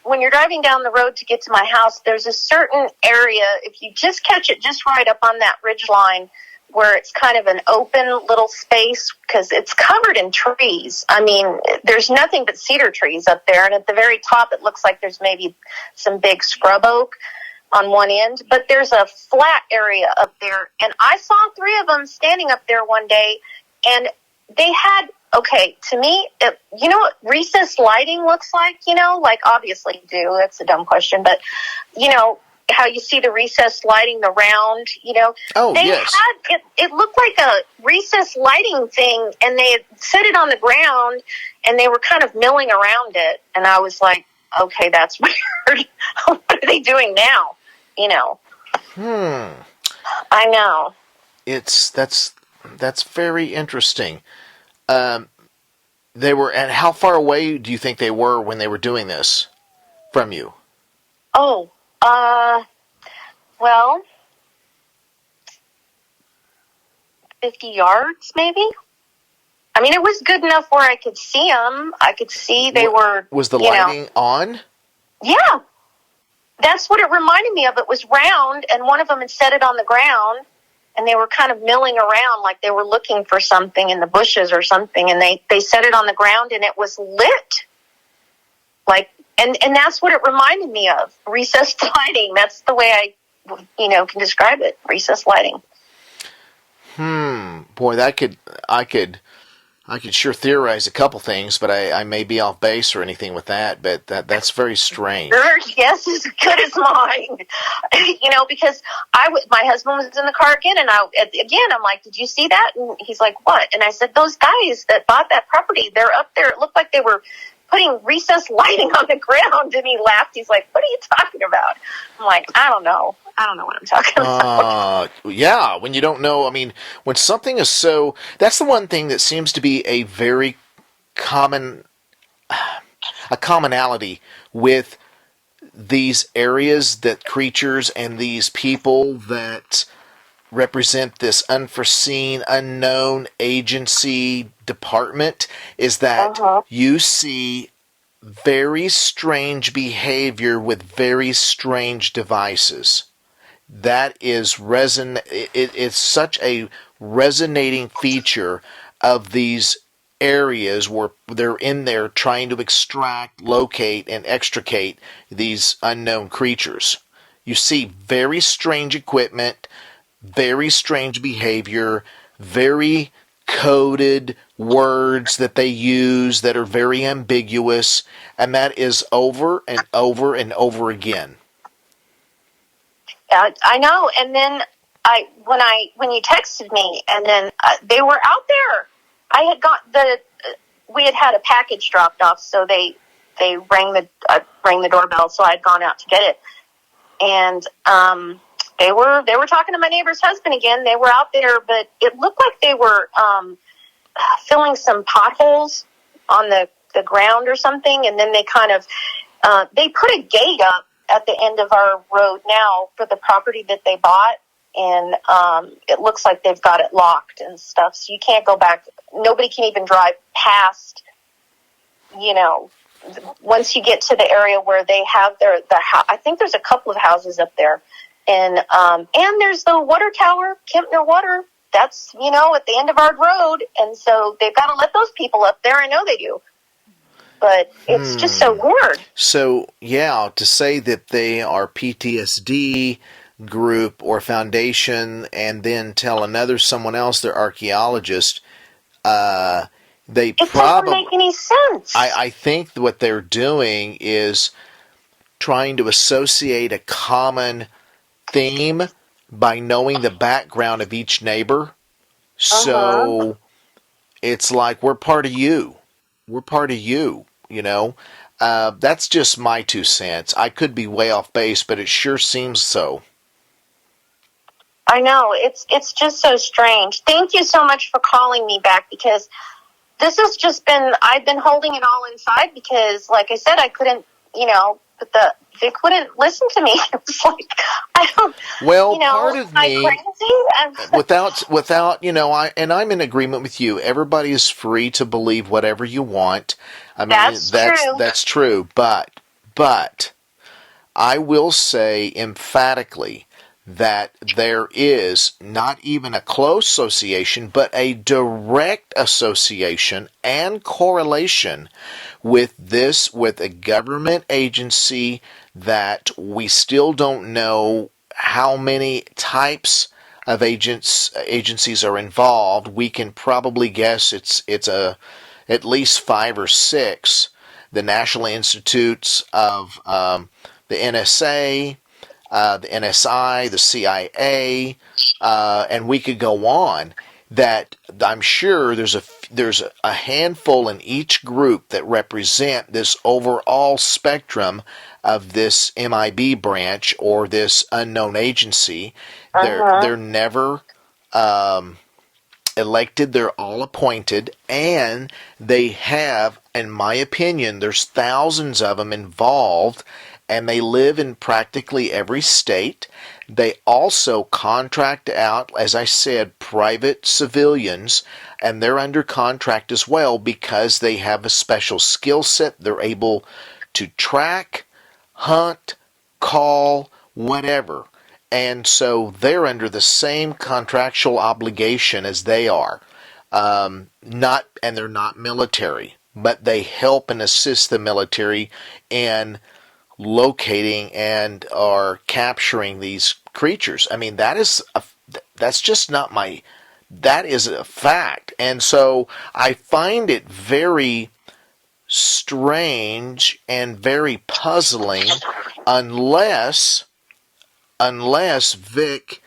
When you're driving down the road to get to my house, there's a certain area, if you just catch it just right up on that ridge line, where it's kind of an open little space, because it's covered in trees. I mean, there's nothing but cedar trees up there, and at the very top it looks like there's maybe some big scrub oak on one end, but there's a flat area up there, and I saw 3 of them standing up there one day, and they had, to me, you know what recessed lighting looks like? Like obviously you do, that's a dumb question, but how you see the recessed lighting, the round, Oh, they yes. had, it looked like a recessed lighting thing, and they had set it on the ground, and they were kind of milling around it, and I was like, okay, that's weird. What are they doing now? I know. That's very interesting. They were, and how far away do you think they were when they were doing this from you? Oh, well, 50 yards maybe. I mean, it was good enough where I could see them. I could see they were. Was the lighting on? Yeah. That's what it reminded me of. It was round, and one of them had set it on the ground, and they were kind of milling around like they were looking for something in the bushes or something, and they set it on the ground, and it was lit. Like, and that's what it reminded me of, recessed lighting. That's the way I, can describe it, recessed lighting. Boy, I could sure theorize a couple things, but I may be off base or anything with that, but that's very strange. Your guess is as good as mine. Because my husband was in the car again, and I'm like, did you see that? And he's like, what? And I said, those guys that bought that property, they're up there. It looked like they were putting recessed lighting on the ground. And he laughed. He's like, what are you talking about? I'm like, I don't know what I'm talking about. Yeah, when you don't know, I mean, when something is so, that's the one thing that seems to be a very commonality with these areas, that creatures and these people that represent this unforeseen, unknown agency department, is that you see very strange behavior with very strange devices. That is it's such a resonating feature of these areas where they're in there trying to extract, locate, and extricate these unknown creatures. You see very strange equipment, very strange behavior, very coded words that they use that are very ambiguous, and that is over and over and over again. I know. And then when you texted me, and then they were out there. I had we had a package dropped off, so they rang the doorbell. So I had gone out to get it, and they were talking to my neighbor's husband again. They were out there, but it looked like they were filling some potholes on the ground or something, and then they kind of they put a gate up at the end of our road now for the property that they bought, and it looks like they've got it locked and stuff, so you can't go back. Nobody can even drive past, once you get to the area where they have I think there's a couple of houses up there, and there's the water tower, Kempner Water. That's, at the end of our road, and so they've got to let those people up there. I know they do. But it's just so weird. So, yeah, to say that they are PTSD group or foundation and then tell someone else they're archaeologists, it doesn't make any sense. I think what they're doing is trying to associate a common theme by knowing the background of each neighbor. So it's like, we're part of you. We're part of you. That's just my 2 cents. I could be way off base, but it sure seems so. I know. It's just so strange. Thank you so much for calling me back, because this has just been, I've been holding it all inside because, like I said, I couldn't, but they couldn't listen to me. It was like, I don't, part of me, without, I'm in agreement with you. Everybody is free to believe whatever you want. I mean, that's true. But I will say emphatically that there is not even a close association, but a direct association and correlation with a government agency that we still don't know how many types of agencies are involved. We can probably guess it's at least 5 or 6. The National Institutes of the NSA, the NSI, the CIA, and we could go on. That I'm sure there's a handful in each group that represent this overall spectrum of this MiB branch or this unknown agency. They're never elected. They're all appointed, and they have, in my opinion, there's thousands of them involved. And they live in practically every state. They also contract out, as I said, private civilians, and they're under contract as well because they have a special skill set. They're able to track, hunt, call, whatever. And so they're under the same contractual obligation as they are. And they're not military, but they help and assist the military in locating and are capturing these creatures. I mean, that's just not that is a fact. And so I find it very strange and very puzzling unless Vic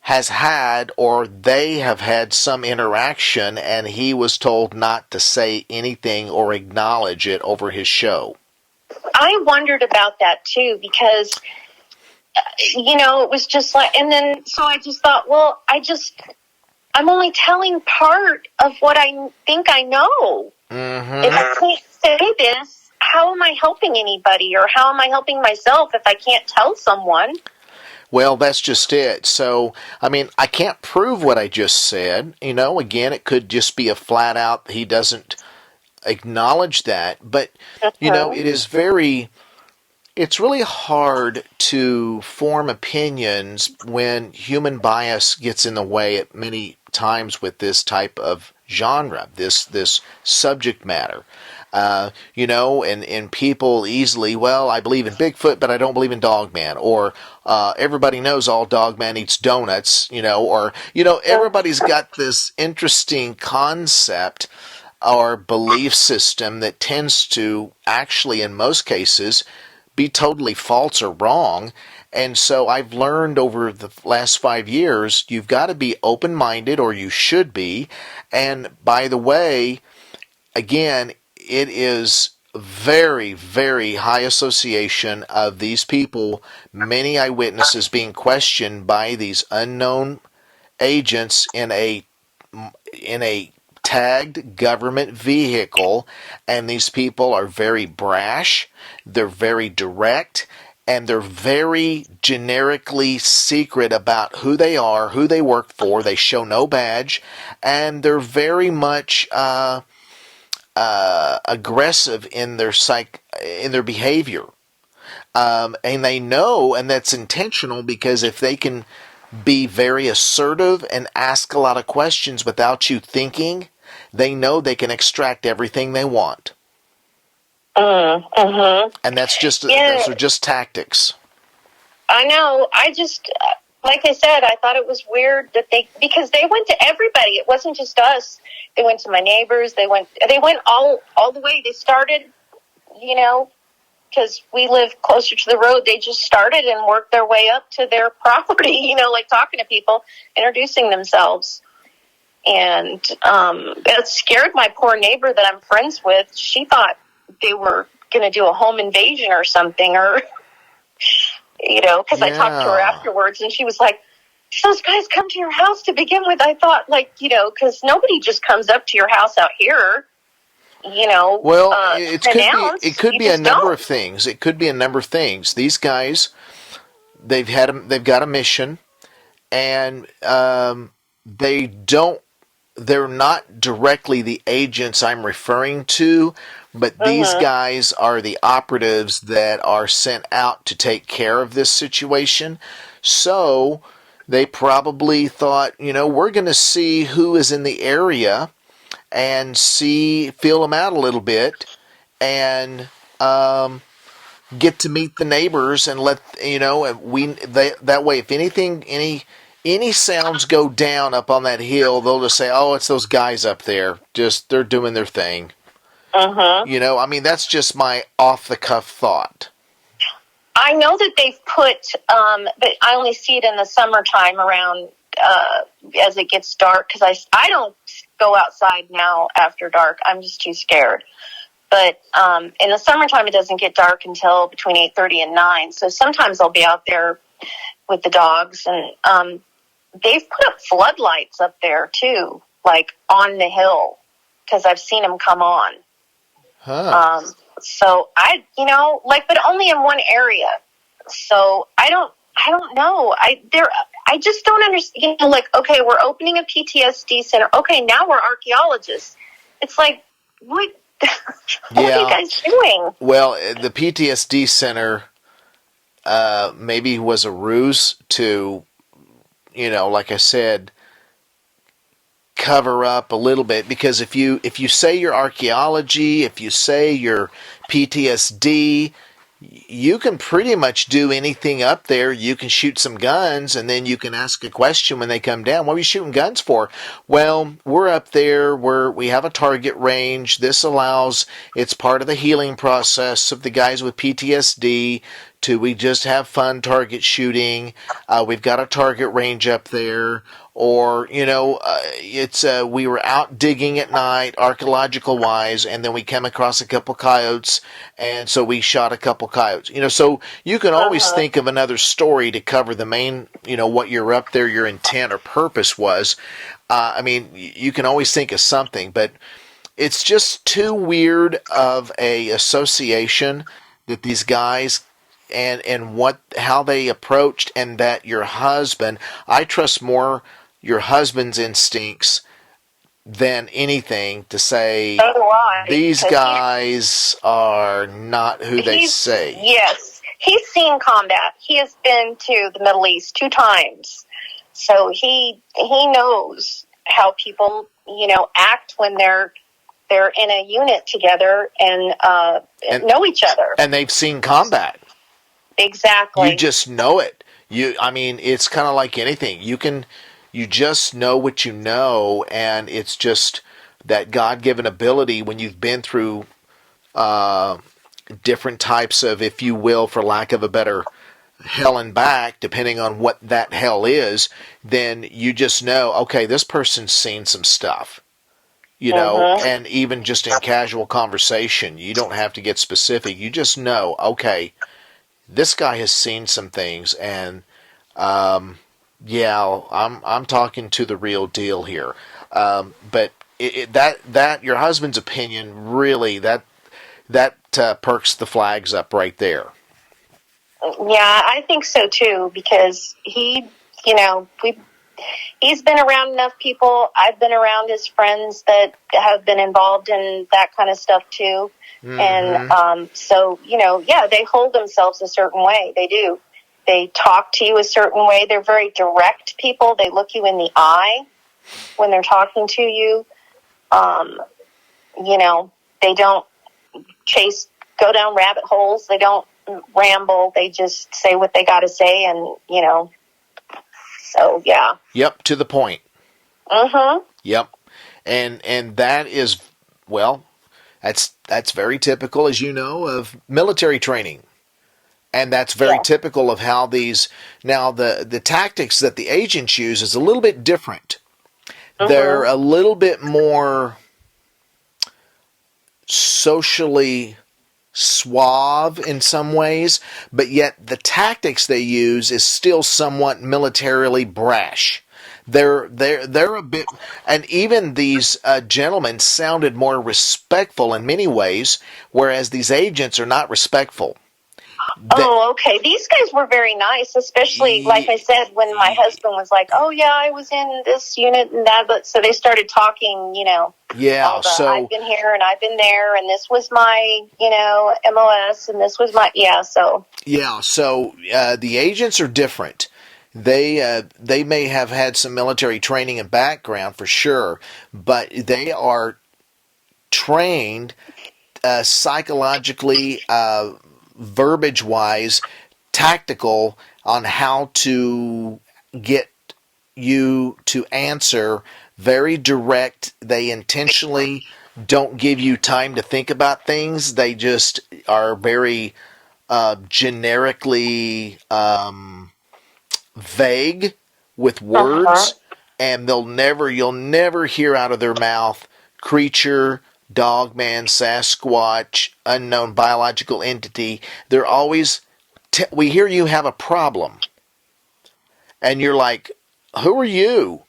has had, or they have had, some interaction and he was told not to say anything or acknowledge it over his show. I wondered about that too, because, it was just like, and then, so I just thought, well, I'm only telling part of what I think I know. Mm-hmm. If I can't say this, how am I helping anybody, or how am I helping myself if I can't tell someone? Well, that's just it. So, I mean, I can't prove what I just said. Again, it could just be a flat out, he doesn't acknowledge that. But, it's really hard to form opinions when human bias gets in the way at many times with this type of genre, this subject matter. And people easily, well, I believe in Bigfoot, but I don't believe in Dogman, or everybody knows all Dogman eats donuts, everybody's got this interesting concept or belief system that tends to actually, in most cases, be totally false or wrong. And so I've learned over the last 5 years, you've got to be open-minded, or you should be. And by the way, again, it is very, very high association of these people, many eyewitnesses being questioned by these unknown agents in a tagged government vehicle, and these people are very brash, they're very direct, and they're very generically secret about who they are, who they work for. They show no badge, and they're very much aggressive in their behavior, and they know, and that's intentional, because if they can be very assertive and ask a lot of questions without you thinking, they know they can extract everything they want. And that's just those are just tactics. I know. I just, like I said, I thought it was weird that because they went to everybody. It wasn't just us. They went to my neighbors. They went all the way. They started, because we live closer to the road. They just started and worked their way up to their property, like talking to people, introducing themselves. And it scared my poor neighbor that I'm friends with. She thought they were going to do a home invasion or something, or, because I talked to her afterwards, and she was like, "Did those guys come to your house to begin with?" I thought, because nobody just comes up to your house out here. Well, it could be a number of things. It could be a number of things. These guys, they've got a mission, and they're not directly the agents I'm referring to, but these guys are the operatives that are sent out to take care of this situation. So they probably thought, we're going to see who is in the area and feel them out a little bit, and get to meet the neighbors, and let that way, if anything, any sounds go down up on that hill, they'll just say, "Oh, it's those guys up there. They're doing their thing." That's just my off the cuff thought. I know that they've put, but I only see it in the summertime around as it gets dark, because I don't go outside now after dark. I'm just too scared. But in the summertime, it doesn't get dark until between 8:30 and 9. So sometimes I'll be out there with the dogs, and they've put up floodlights up there too, like on the hill, because I've seen them come on. So but only in one area. So I I don't know. I just don't understand. You know, like, okay, we're opening a PTSD center. Okay, now we're archaeologists. It's like, what? What are you guys doing? Well, the PTSD center maybe was a ruse to, like I said, cover up a little bit, because if you say you're archaeology, if you say you're PTSD, you can pretty much do anything up there. You can shoot some guns, and then you can ask a question when they come down. What are you shooting guns for? Well, we're up there where we have a target range. This allows, it's part of the healing process of the guys with PTSD we just have fun target shooting. We've got a target range up there. Or, it's we were out digging at night, archaeological wise, and then we came across a couple coyotes, and so we shot a couple coyotes. So you can always think of another story to cover the main, what you're up there, your intent or purpose was. You can always think of something, but it's just too weird of a association that these guys and how they approached, and that your husband, I trust more your husband's instincts than anything to say, so do I, these guys are not who they say. Yes. He's seen combat. He has been to the Middle East 2 times. So he knows how people, act when they're in a unit together and know each other. And they've seen combat. Exactly. You just know it. It's kind of like anything. You just know what you know, and it's just that God-given ability when you've been through different types of, if you will, for lack of a better, hell and back, depending on what that hell is, then you just know, okay, this person's seen some stuff. And even just in casual conversation, you don't have to get specific. You just know, okay, this guy has seen some things, and yeah, I'm talking to the real deal here. But that your husband's opinion really that perks the flags up right there. Yeah, I think so too, because he's been around enough people. I've been around his friends that have been involved in that kind of stuff too. Mm-hmm. And so they hold themselves a certain way. They do. They talk to you a certain way. They're very direct people. They look you in the eye when they're talking to you. They don't go down rabbit holes. They don't ramble. They just say what they got to say, and so yeah. Yep, to the point. Yep, and that is, well, that's very typical, as you know, of military training. And that's very typical of how these, now the tactics that the agents use is a little bit different. They're a little bit more socially suave in some ways, but yet the tactics they use is still somewhat militarily brash. They're a bit, and even these gentlemen sounded more respectful in many ways, whereas these agents are not respectful. Okay. These guys were very nice, especially, like I said, when my husband was like, oh, yeah, I was in this unit and that. But so they started talking, Yeah, so I've been here and I've been there, and this was my, MOS, and this was my, so. Yeah, so the agents are different. They may have had some military training and background for sure, but they are trained psychologically, verbiage-wise, tactical on how to get you to answer, very direct. They intentionally don't give you time to think about things. They just are very generically vague with words, and you'll never hear out of their mouth creature, Dogman, Sasquatch, unknown biological entity. They're always, we hear you have a problem. And you're like, who are you?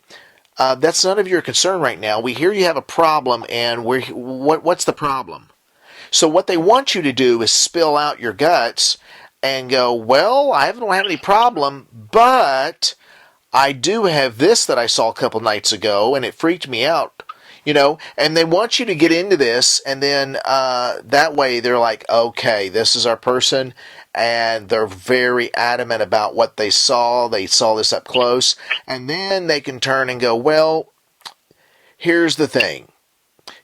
That's none of your concern right now. We hear you have a problem, and what's the problem? So what they want you to do is spill out your guts and go, well, I don't have any problem, but I do have this that I saw a couple nights ago, and it freaked me out. And they want you to get into this, and then that way they're like, okay, this is our person, and they're very adamant about what they saw. They saw this up close, and then they can turn and go, well, here's the thing.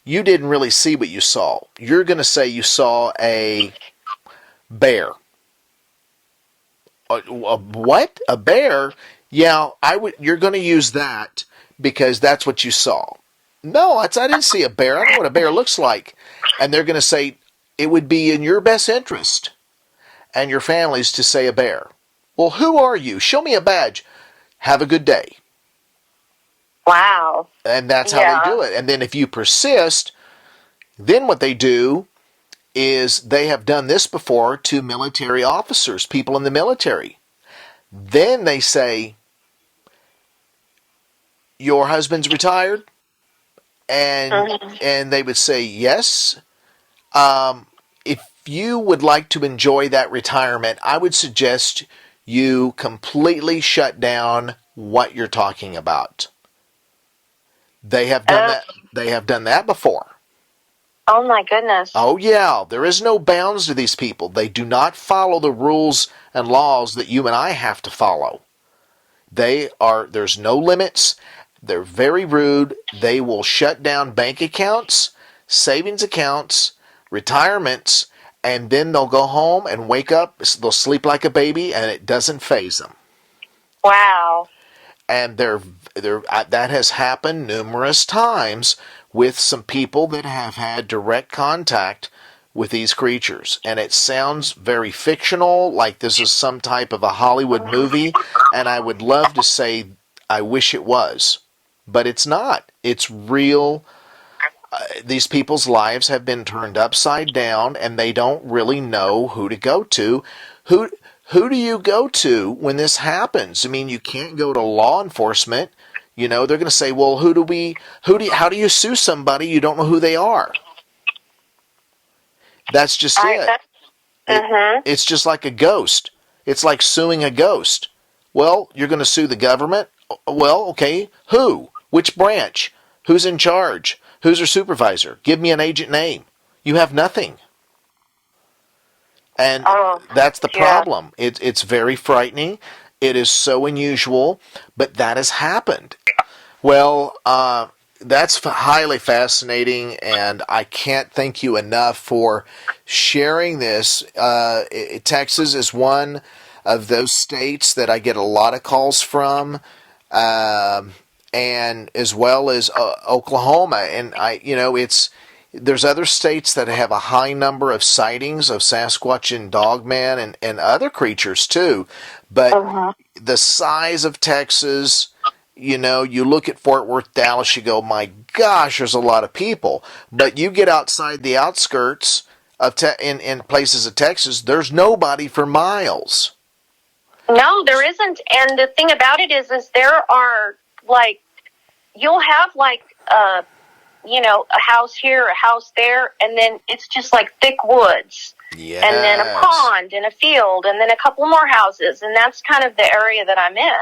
You didn't really see what you saw. You're going to say you saw a bear. What? A bear? Yeah, you're going to use that because that's what you saw. No, I didn't see a bear. I know what a bear looks like. And they're going to say it would be in your best interest and your family's to say a bear. Well, who are you? Show me a badge. Have a good day. Wow. And that's how they do it. And then if you persist, then what they do is they have done this before to military officers, people in the military. Then they say, your husband's retired? And they would say, yes. If you would like to enjoy that retirement, I would suggest you completely shut down what you're talking about. They have done that. They have done that before. Oh my goodness. Oh yeah, there is no bounds to these people. They do not follow the rules and laws that you and I have to follow. There's no limits. They're very rude. They will shut down bank accounts, savings accounts, retirements, and then they'll go home and wake up. They'll sleep like a baby, and it doesn't faze them. Wow. And that has happened numerous times with some people that have had direct contact with these creatures. And it sounds very fictional, like this is some type of a Hollywood movie, and I would love to say I wish it was. But it's not. It's real. These people's lives have been turned upside down, and they don't really know who to go to. Who do you go to when this happens? I mean, you can't go to law enforcement. They're going to say, well, how do you sue somebody you don't know who they are? That's just it. It's just like a ghost. It's like suing a ghost. Well, you're going to sue the government? Well, okay, who? Which branch? Who's in charge? Who's your supervisor? Give me an agent name. You have nothing. And that's the problem. It's very frightening. It is so unusual, but that has happened. Well, that's highly fascinating, and I can't thank you enough for sharing this. Texas is one of those states that I get a lot of calls from, and as well as Oklahoma. And there's other states that have a high number of sightings of Sasquatch and Dogman and other creatures too. But the size of Texas, you look at Fort Worth, Dallas, you go, my gosh, there's a lot of people. But you get outside the outskirts of in places of Texas, there's nobody for miles. No, there isn't. And the thing about it is there are, you'll have, a house here, a house there, and then it's just like thick woods. Yes. And then a pond and a field, and then a couple more houses. And that's kind of the area that I'm in.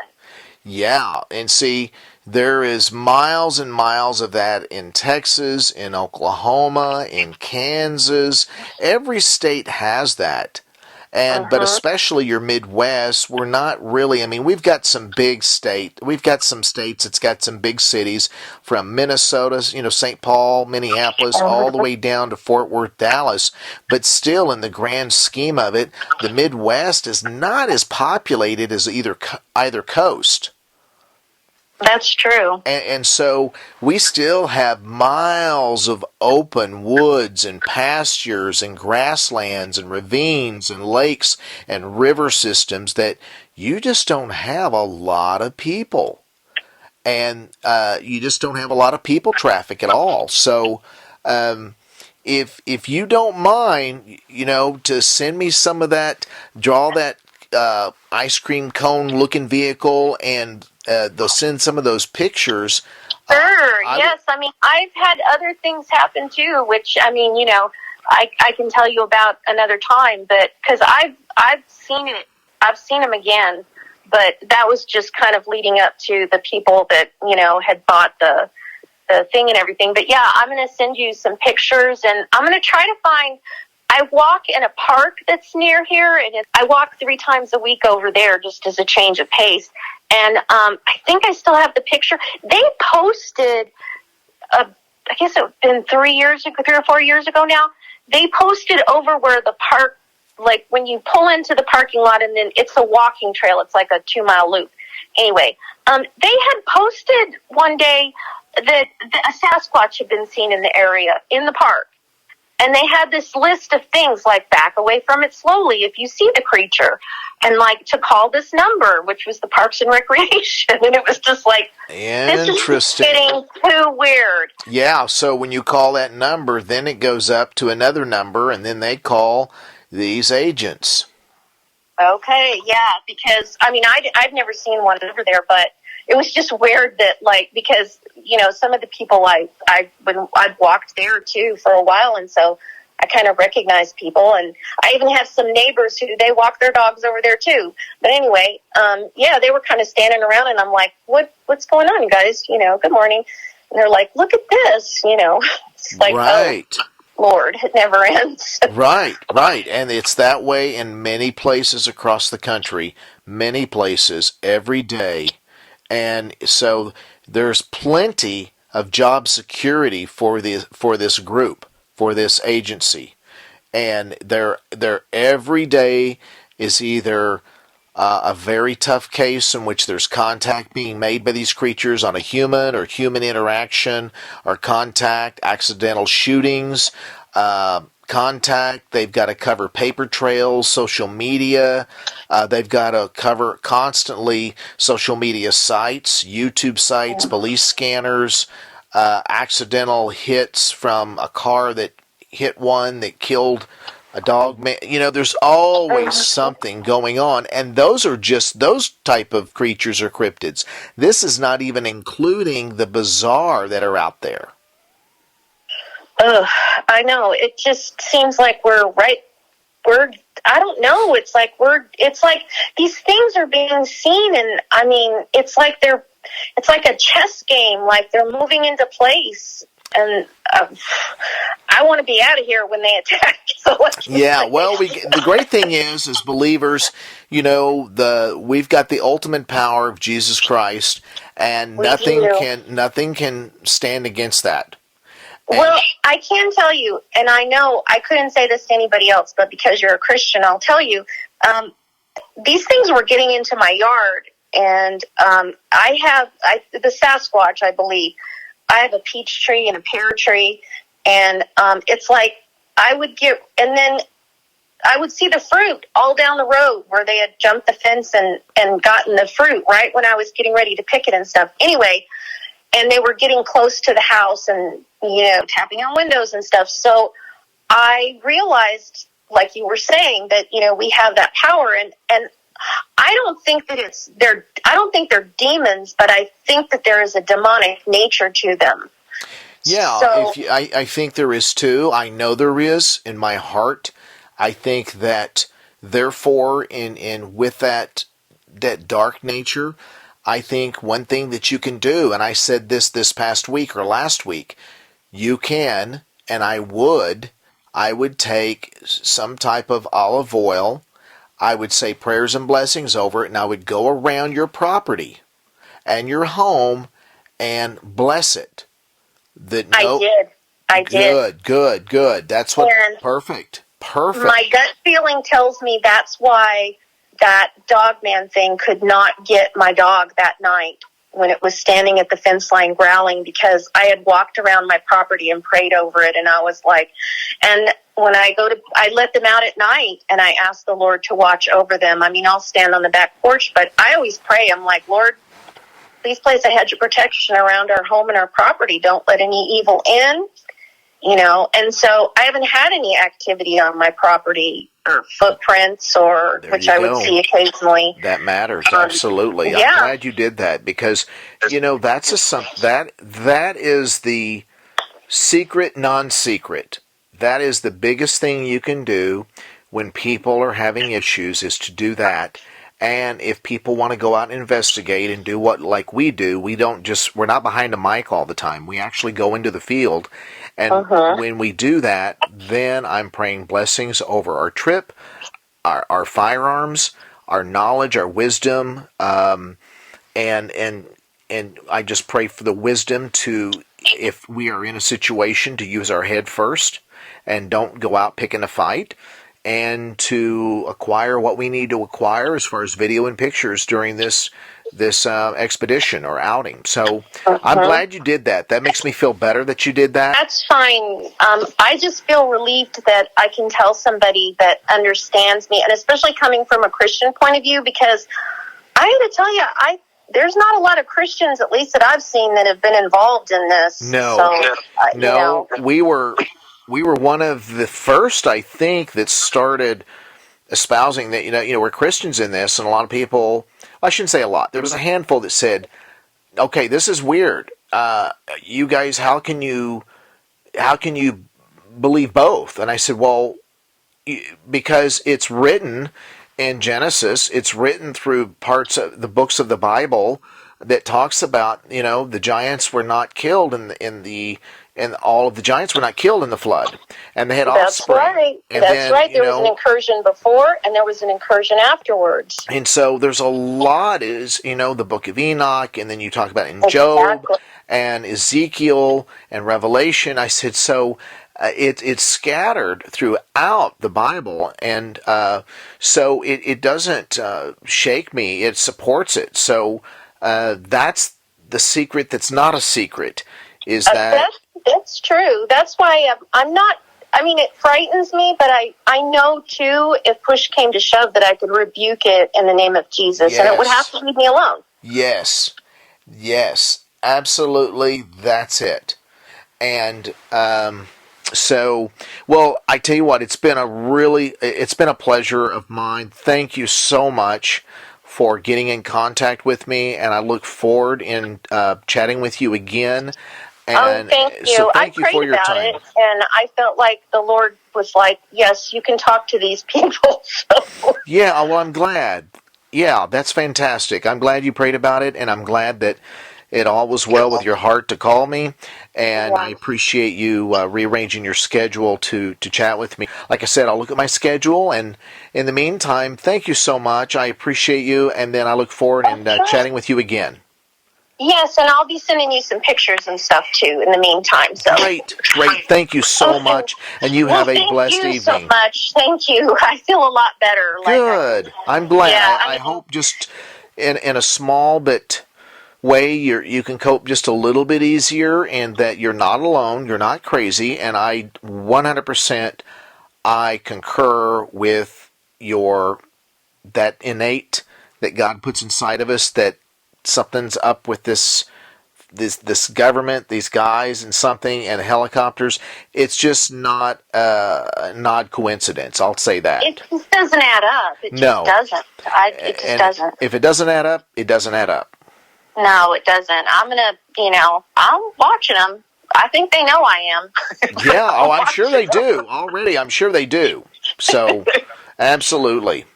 Yeah, and see, there is miles and miles of that in Texas, in Oklahoma, in Kansas. Every state has that. But especially your Midwest, we're not really, we've got some we've got some states that's got some big cities from Minnesota, St. Paul, Minneapolis, all the way down to Fort Worth, Dallas. But still, in the grand scheme of it, the Midwest is not as populated as either coast. That's true. And so we still have miles of open woods and pastures and grasslands and ravines and lakes and river systems that you just don't have a lot of people. And you just don't have a lot of people traffic at all. So if you don't mind, to send me some of that, draw that ice cream cone looking vehicle, and they'll send some of those pictures. Sure, yes. I've had other things happen too, which, I can tell you about another time, but because I've seen it. I've seen them again, but that was just kind of leading up to the people that, had bought the thing and everything. But yeah, I'm going to send you some pictures, and I'm going to try to find. I walk in a park that's near here, and I walk 3 times a week over there just as a change of pace. And I think I still have the picture. They posted, I guess it's been 3 or 4 years ago now. They posted over where the park, like when you pull into the parking lot, and then it's a walking trail. It's like a 2-mile loop. Anyway, they had posted one day that a Sasquatch had been seen in the area, in the park. And they had this list of things like back away from it slowly if you see the creature, and like to call this number, which was the Parks and Recreation. And it was just like, this is getting too weird. Yeah, so when you call that number, then it goes up to another number, and then they call these agents. Okay, yeah, because, I've never seen one over there, but it was just weird that, because, some of the people I've walked there, too, for a while, and so I kind of recognized people, and I even have some neighbors who, they walk their dogs over there, too. But anyway, they were kind of standing around, and I'm like, what's going on, guys? Good morning. And they're like, look at this, It's like, right. Oh, Lord, it never ends. Right. And it's that way in many places across the country, many places every day. And so there's plenty of job security for this group, for this agency. And their every day is either a very tough case in which there's contact being made by these creatures on a human or human interaction, or contact, accidental shootings, contact. They've got to cover paper trails, social media. They've got to cover constantly social media sites, YouTube sites, police scanners, accidental hits from a car that hit one that killed a Dogman. There's always something going on, and those are just those type of creatures or cryptids. This is not even including the bizarre that are out there. I know. It just seems like I don't know. It's like these things are being seen, and it's like a chess game. Like they're moving into place, and I want to be out of here when they attack. So yeah, well, the great thing is, as believers, we've got the ultimate power of Jesus Christ, and nothing can stand against that. Well, I can tell you, and I know I couldn't say this to anybody else, but because you're a Christian, I'll tell you, these things were getting into my yard, and the Sasquatch, I believe, I have a peach tree and a pear tree, and it's like I would see the fruit all down the road where they had jumped the fence and gotten the fruit right when I was getting ready to pick it and stuff. Anyway, and they were getting close to the house and, tapping on windows and stuff. So I realized, like you were saying, that, we have that power. And I don't think that I don't think they're demons, but I think that there is a demonic nature to them. Yeah, so, I think there is too. I know there is in my heart. I think that, therefore, in with that dark nature, I think one thing that you can do, and I said this past week or last week, you can, and I would take some type of olive oil, I would say prayers and blessings over it, and I would go around your property and your home and bless it. I did. Good. That's what. Perfect. My gut feeling tells me that's why that Dogman thing could not get my dog that night when it was standing at the fence line growling, because I had walked around my property and prayed over it, and I was like, and when I let them out at night, and I asked the Lord to watch over them. I'll stand on the back porch, but I always pray. I'm like, Lord, please place a hedge of protection around our home and our property. Don't let any evil in, and so I haven't had any activity on my property or footprints, which I would see occasionally. That matters, absolutely. Yeah. I'm glad you did that, because that is the secret non-secret. That is the biggest thing you can do when people are having issues is to do that. And if people want to go out and investigate and do what like we do, we're not behind a mic all the time. We actually go into the field. And when we do that, then I'm praying blessings over our trip, our firearms, our knowledge, our wisdom, and I just pray for the wisdom to, if we are in a situation, to use our head first and don't go out picking a fight, and to acquire what we need to acquire as far as video and pictures during this expedition or outing. So I'm glad you did that. That makes me feel better that you did that. That's fine. I just feel relieved that I can tell somebody that understands me, and especially coming from a Christian point of view, because I got to tell you, there's not a lot of Christians, at least that I've seen, that have been involved in this. No, so, no, we were one of the first, I think, that started espousing that, we're Christians in this, and a lot of people, I shouldn't say a lot, there was a handful that said, okay, this is weird. You guys, how can you believe both? And I said, well, because it's written in Genesis, it's written through parts of the books of the Bible that talks about, the giants were not killed and all of the giants were not killed in the flood, and they had offspring. That's right. That's right. There was an incursion before, and there was an incursion afterwards. And so there's a lot, the book of Enoch, and then you talk about in Job and Ezekiel and Revelation. I said, so it's scattered throughout the Bible, and so it doesn't shake me. It supports it. So that's the secret that's not a secret, is that... That's true. That's why I'm not, it frightens me, but I know, too, if push came to shove, that I could rebuke it in the name of Jesus, yes. And it would have to leave me alone. Yes, absolutely, that's it. And so, well, I tell you what, it's been a pleasure of mine. Thank you so much for getting in contact with me, and I look forward in chatting with you again. And thank you. So thank you I prayed for your about time. it, and I felt like the Lord was like, yes, you can talk to these people. So. Yeah, well, I'm glad. Yeah, that's fantastic. I'm glad you prayed about it, and I'm glad that it all was well with your heart to call me, and I appreciate you rearranging your schedule to chat with me. Like I said, I'll look at my schedule, and in the meantime, thank you so much. I appreciate you, and then I look forward and chatting with you again. Yes, and I'll be sending you some pictures and stuff, too, in the meantime. So. Great. Thank you so much, and you have a blessed evening. Thank you so much. Thank you. I feel a lot better. Good. I'm glad. Yeah, I hope just in a small but way you can cope just a little bit easier, and that you're not alone, you're not crazy, and I 100% I concur with that innate that God puts inside of us, that something's up with this government, these guys and something, and helicopters. It's just not coincidence. I'll say that. It just doesn't add up. It just doesn't. It just doesn't. If it doesn't add up, it doesn't add up. No, it doesn't. I'm watching them. I think they know I am. Yeah, I'm sure they do. Already, I'm sure they do. So, absolutely.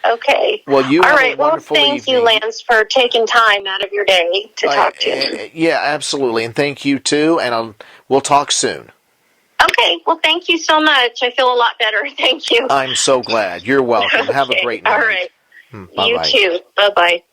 Okay. Well, you have a wonderful evening. Thank you, Lance, for taking time out of your day to talk to me. Yeah, absolutely. And thank you, too. And we'll talk soon. Okay. Well, thank you so much. I feel a lot better. Thank you. I'm so glad. You're welcome. Have a great night. All right. Bye-bye. You too. Bye-bye.